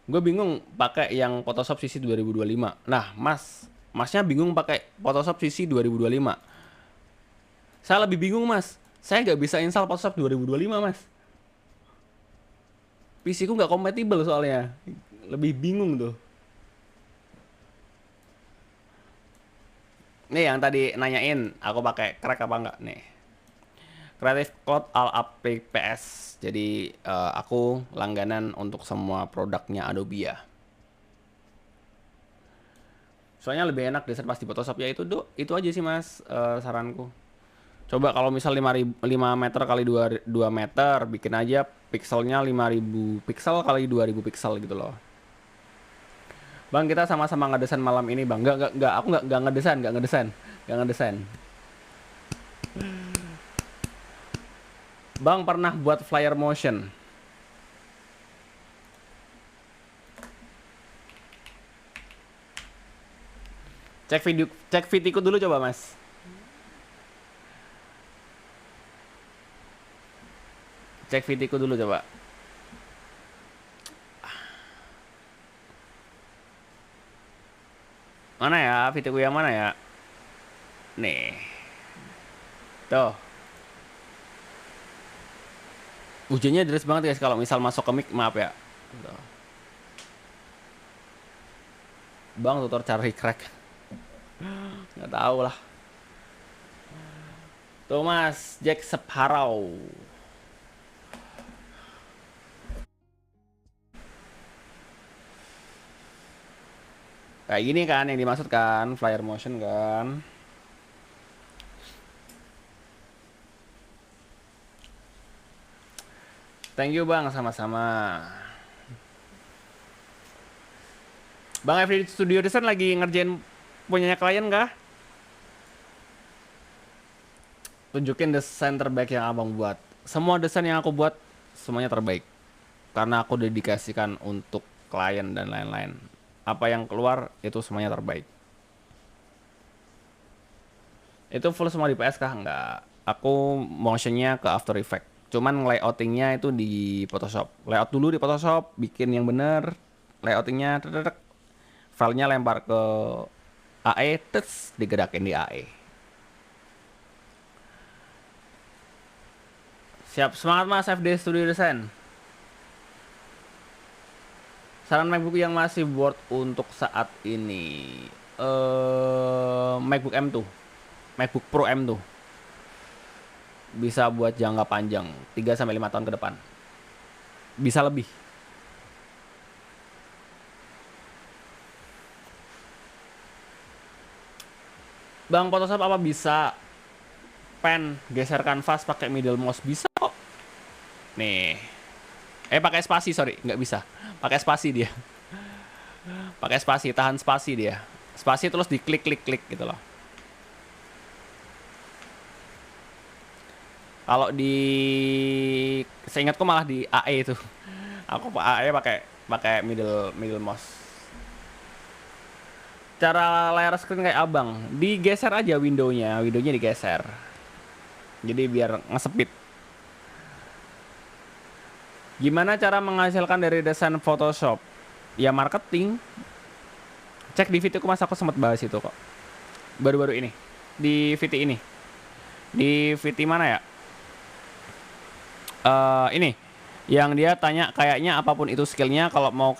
Gue bingung pakai yang Photoshop CC 2025. Nah, Masnya bingung pakai Photoshop CC 2025. Saya lebih bingung, Mas. Saya nggak bisa install Photoshop 2025, Mas. PC ku nggak kompatibel soalnya. Lebih bingung tuh. Nih yang tadi nanyain, aku pakai crack apa enggak nih? Creative Cloud All APPS. Jadi aku langganan untuk semua produknya Adobe ya. Soalnya lebih enak desain pas di Photoshop ya itu aja sih mas saranku. Coba kalau misal 5 meter kali 2 meter, bikin aja pixelnya 5.000 pixel kali 2.000 pixel gitu loh. Bang, kita sama-sama ngedesain malam ini, Bang. Enggak, aku enggak ngedesain, enggak ngedesain. Enggak ngedesain. Bang pernah buat flyer motion. Cek videoku dulu coba, Mas. Cek videoku dulu coba. Mana ya? Videoku yang mana ya? Nih. Tuh. Hujannya deras banget guys kalau misal masuk ke mic, maaf ya. Tuh. Bang tutor cari crack. Nggak tahu lah. Tuh Mas, Jack Sparrow. Kayak gini kan yang dimaksud kan, flyer motion kan. Thank you Bang, sama-sama. Bang Every Studio Design lagi ngerjain punyanya klien kah? Tunjukin desain terbaik yang abang buat. Semua desain yang aku buat semuanya terbaik. Karena aku dedikasikan untuk klien dan lain-lain. Apa yang keluar itu semuanya terbaik. Itu full semua di PS kah? Enggak. Aku motionnya ke After Effects. Cuman layoutingnya itu di Photoshop. Layout dulu di Photoshop, bikin yang bener. Layoutingnya, filenya lempar ke AE, terus digerakin di AE. Siap, semangat Mas FD Studio Design. Saran MacBook yang masih worth untuk saat ini. MacBook M2. MacBook Pro M2. Bisa buat jangka panjang, 3 sampai 5 tahun ke depan. Bisa lebih. Bang, Photoshop apa bisa pen geser kanvas pakai middle mouse? Bisa kok. Nih. Pakai spasi, sorry, nggak bisa. Pakai spasi dia. Pakai spasi, tahan spasi dia. Spasi terus diklik klik klik gitu loh. Kalau di seingatku malah di AE itu. Aku AE pakai middle mouse. Cara layar screen kayak abang, digeser aja windownya digeser. Jadi biar ngesepit. Gimana cara menghasilkan dari desain Photoshop? Ya marketing. Cek di videoku mas, aku sempat bahas itu kok. Baru-baru ini. Di VT ini. Di VT mana ya? Ini. Yang dia tanya kayaknya apapun itu skillnya, kalau mau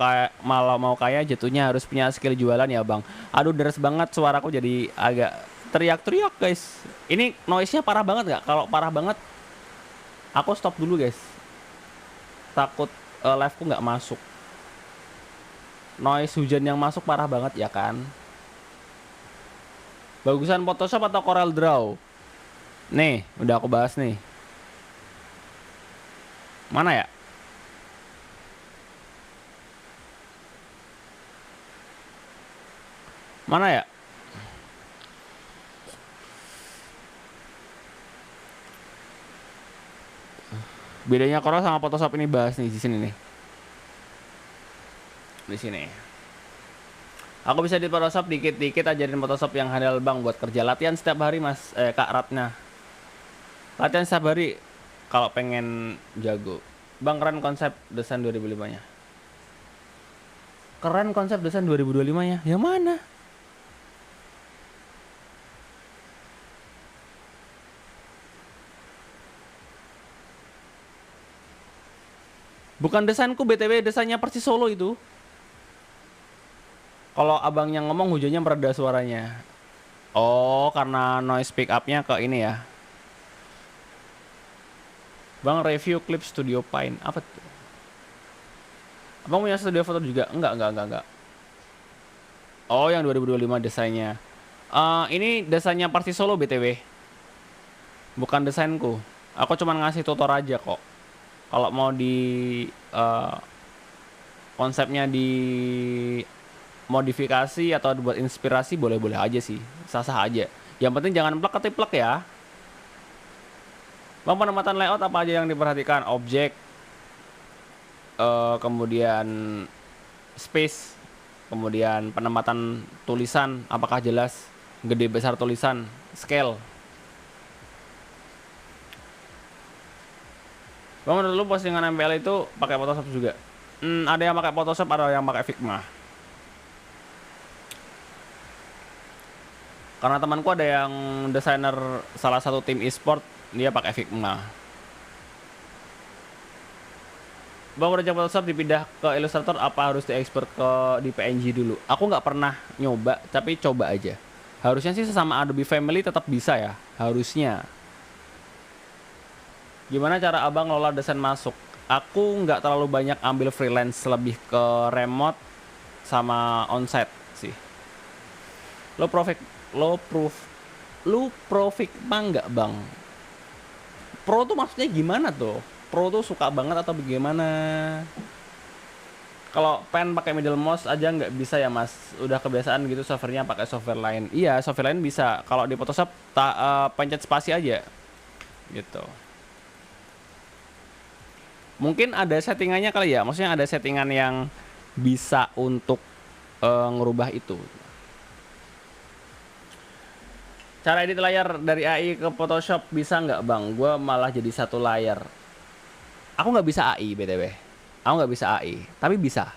kaya jatuhnya harus punya skill jualan ya bang. Aduh deres banget suaraku jadi agak teriak-teriak guys. Ini noise-nya parah banget nggak? Kalau parah banget, aku stop dulu guys. Takut live-ku nggak masuk. Noise hujan yang masuk parah banget ya kan. Bagusan Photoshop atau Corel Draw? Nih, udah aku bahas nih. Mana ya? Mana ya? Bedanya Corel sama Photoshop ini bahas nih di sini nih. Di sini. Aku bisa di Photoshop dikit-dikit, ajarin Photoshop yang handal bang buat kerja. Latihan setiap hari mas, Kak Ratna. Latihan setiap hari kalau pengen jago. Bang keren konsep desain 2005-nya. Keren konsep desain 2025-nya. Yang mana? Bukan desainku, BTW desainnya Persis Solo itu. Kalau abangnya ngomong hujannya mereda suaranya. Oh, karena noise pick up-nya ke ini ya. Bang, review klip Studio Pine. Apa tuh? Abang punya studio foto juga? Enggak. Oh, yang 2025 desainnya. Ini desainnya Party Solo BTW. Bukan desainku. Aku cuma ngasih tutor aja kok. Kalau mau di konsepnya di modifikasi atau buat inspirasi boleh-boleh aja sih. Sah-sah aja. Yang penting jangan plek ya. Bang, penempatan layout apa aja yang diperhatikan? Objek, kemudian space, kemudian penempatan tulisan, apakah jelas, gede besar tulisan, scale. Bang, menurut lu postingan MPL itu pakai Photoshop juga? Ada yang pakai Photoshop, ada yang pakai Figma. Karena temanku ada yang desainer salah satu tim e-sport, dia pakai Figma. Bang, udah coba Photoshop dipindah ke Illustrator, apa harus diekspor di PNG dulu? Aku nggak pernah nyoba, tapi coba aja. Harusnya sih sesama Adobe Family tetap bisa ya, harusnya. Gimana cara abang lola desain masuk? Aku nggak terlalu banyak ambil freelance, lebih ke remote sama onsite sih. Lo profit, lo proof, lu profit mah nggak bang? Pro tuh maksudnya gimana tuh? Pro tuh suka banget atau bagaimana? Kalau pen pakai middle mouse aja nggak bisa ya mas? Udah kebiasaan gitu softwarenya pakai software lain. Iya, software lain bisa. Kalau di Photoshop pencet spasi aja, gitu. Mungkin ada settingannya kali ya. Maksudnya ada settingan yang bisa untuk ngerubah itu. Cara edit layar dari AI ke Photoshop bisa nggak bang? Gue malah jadi satu layar. Aku nggak bisa AI btw. Aku nggak bisa AI, tapi bisa.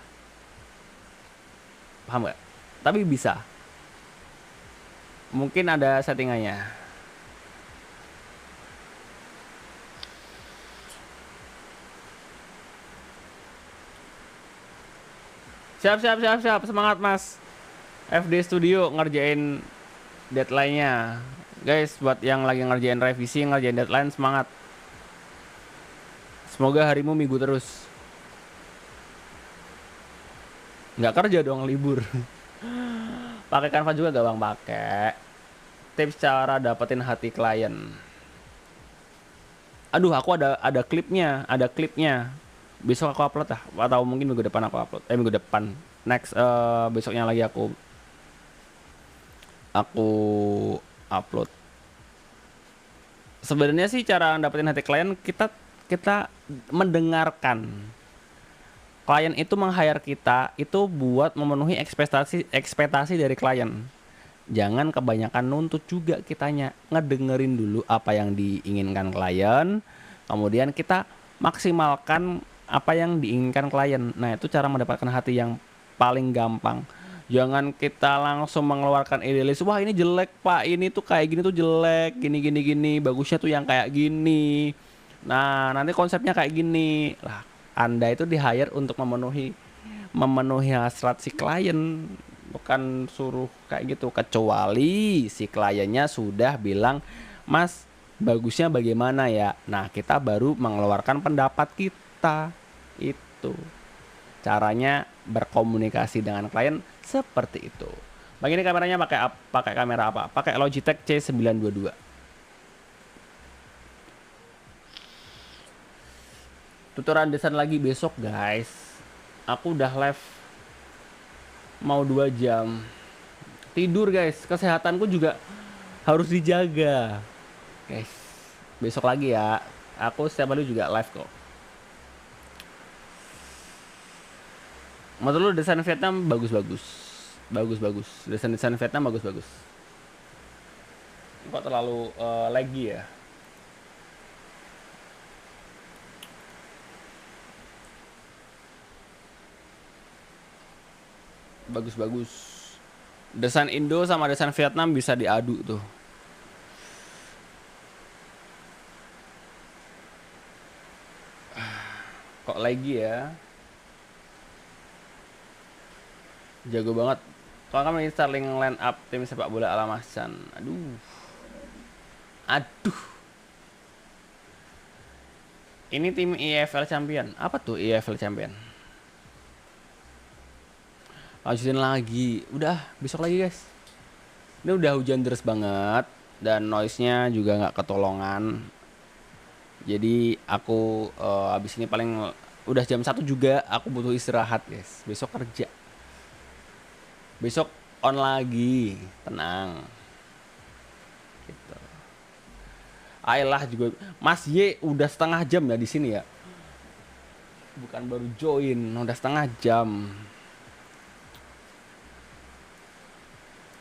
Paham nggak? Tapi bisa. Mungkin ada settingannya. Siap. Semangat mas. FD Studio ngerjain deadline-nya. Guys, buat yang lagi ngerjain revisi, ngerjain deadline, semangat. Semoga harimu minggu terus. Nggak kerja dong, libur. Pakai Canva juga gak bang? Pakai. Tips cara dapetin hati klien. Aduh, aku ada klipnya. Besok aku upload lah, atau mungkin minggu depan aku upload. Minggu depan. Next, besoknya lagi aku upload. Sebenarnya sih cara dapetin hati klien, kita mendengarkan. Klien itu meng-hire kita itu buat memenuhi ekspektasi dari klien. Jangan kebanyakan nuntut juga kitanya. Ngedengerin dulu apa yang diinginkan klien, kemudian kita maksimalkan apa yang diinginkan klien. Nah, itu cara mendapatkan hati yang paling gampang. Jangan kita langsung mengeluarkan idealis, wah ini jelek pak, ini tuh kayak gini tuh jelek, gini, bagusnya tuh yang kayak gini. Nah, nanti konsepnya kayak gini. Lah, Anda itu di-hire untuk memenuhi hasrat si klien, bukan suruh kayak gitu. Kecuali si kliennya sudah bilang, "Mas, bagusnya bagaimana ya?" Nah, kita baru mengeluarkan pendapat kita. Itu caranya berkomunikasi dengan klien seperti itu. Bang, ini kameranya pakai kamera apa? Pakai Logitech C922. Tutoran desain lagi besok, guys. Aku udah live mau 2 jam. Tidur, guys. Kesehatanku juga harus dijaga. Guys, besok lagi ya. Aku setiap hari juga live kok. Menurut lu desain Vietnam bagus-bagus. Desain Vietnam bagus-bagus. Kok terlalu laggy ya? Bagus-bagus. Desain Indo sama desain Vietnam bisa diadu tuh. Kok lagi ya? Jago banget. Kalau kami starting line up tim sepak bola ala Mas Chan. Aduh. Ini tim EFL Champion. Apa tuh EFL Champion? Lanjutin lagi. Udah, besok lagi guys. Ini udah hujan deras banget dan noise-nya juga nggak ketolongan. Jadi aku abis ini paling udah jam 1 juga. Aku butuh istirahat guys. Besok kerja. Besok on lagi. Tenang. Gitu. Ayolah juga. Mas Y udah setengah jam ya di sini ya. Bukan baru join, udah setengah jam.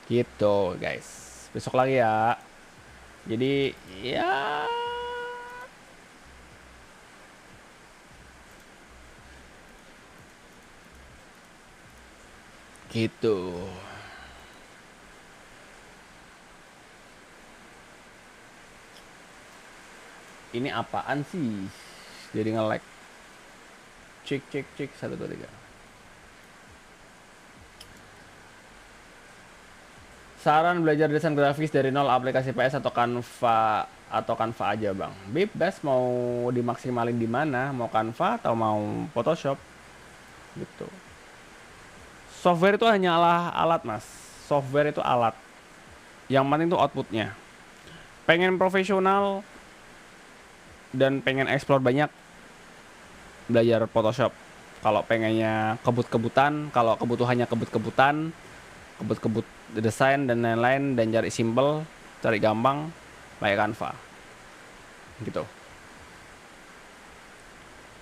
Gitu guys. Besok lagi ya. Jadi ya gitu. Ini apaan sih? Jadi nge-lag. Cek 1 2 3. Saran belajar desain grafis dari nol aplikasi PS atau Canva aja bang. Bebas mau dimaksimalin di mana, mau Canva atau mau Photoshop gitu. Software itu hanyalah alat mas. Software itu alat. Yang penting itu outputnya. Pengen profesional dan pengen explore banyak, belajar Photoshop. Kalau pengennya kebut-kebutan, kalau kebutuhannya kebut-kebutan, kebut-kebut desain dan lain-lain dan cari simple, cari gampang, pakai Canva. Gitu.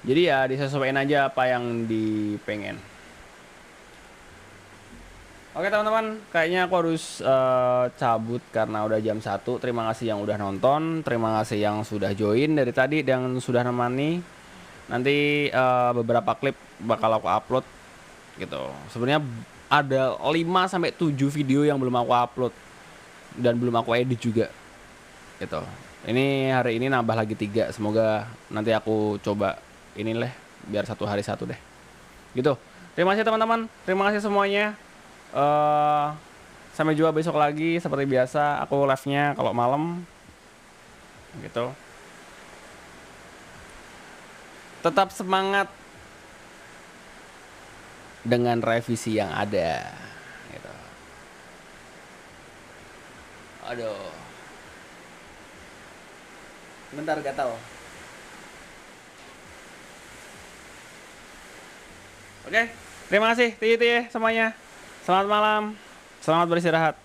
Jadi ya disesuaikan aja apa yang dipengen. Oke teman-teman, kayaknya aku harus cabut karena udah jam 1. Terima kasih yang udah nonton, terima kasih yang sudah join dari tadi dan sudah nemani. Nanti beberapa klip bakal aku upload gitu. Sebenarnya ada 5-7 video yang belum aku upload dan belum aku edit juga gitu. Ini hari ini nambah lagi 3. Semoga nanti aku coba inilah biar 1 hari 1 deh. Gitu. Terima kasih teman-teman. Terima kasih semuanya. Sampai jumpa besok lagi seperti biasa. Aku live-nya kalau malam gitu. Tetap semangat dengan revisi yang ada gitu. Aduh. Bentar gatal. Oke, terima kasih TY semuanya. Selamat malam. Selamat beristirahat.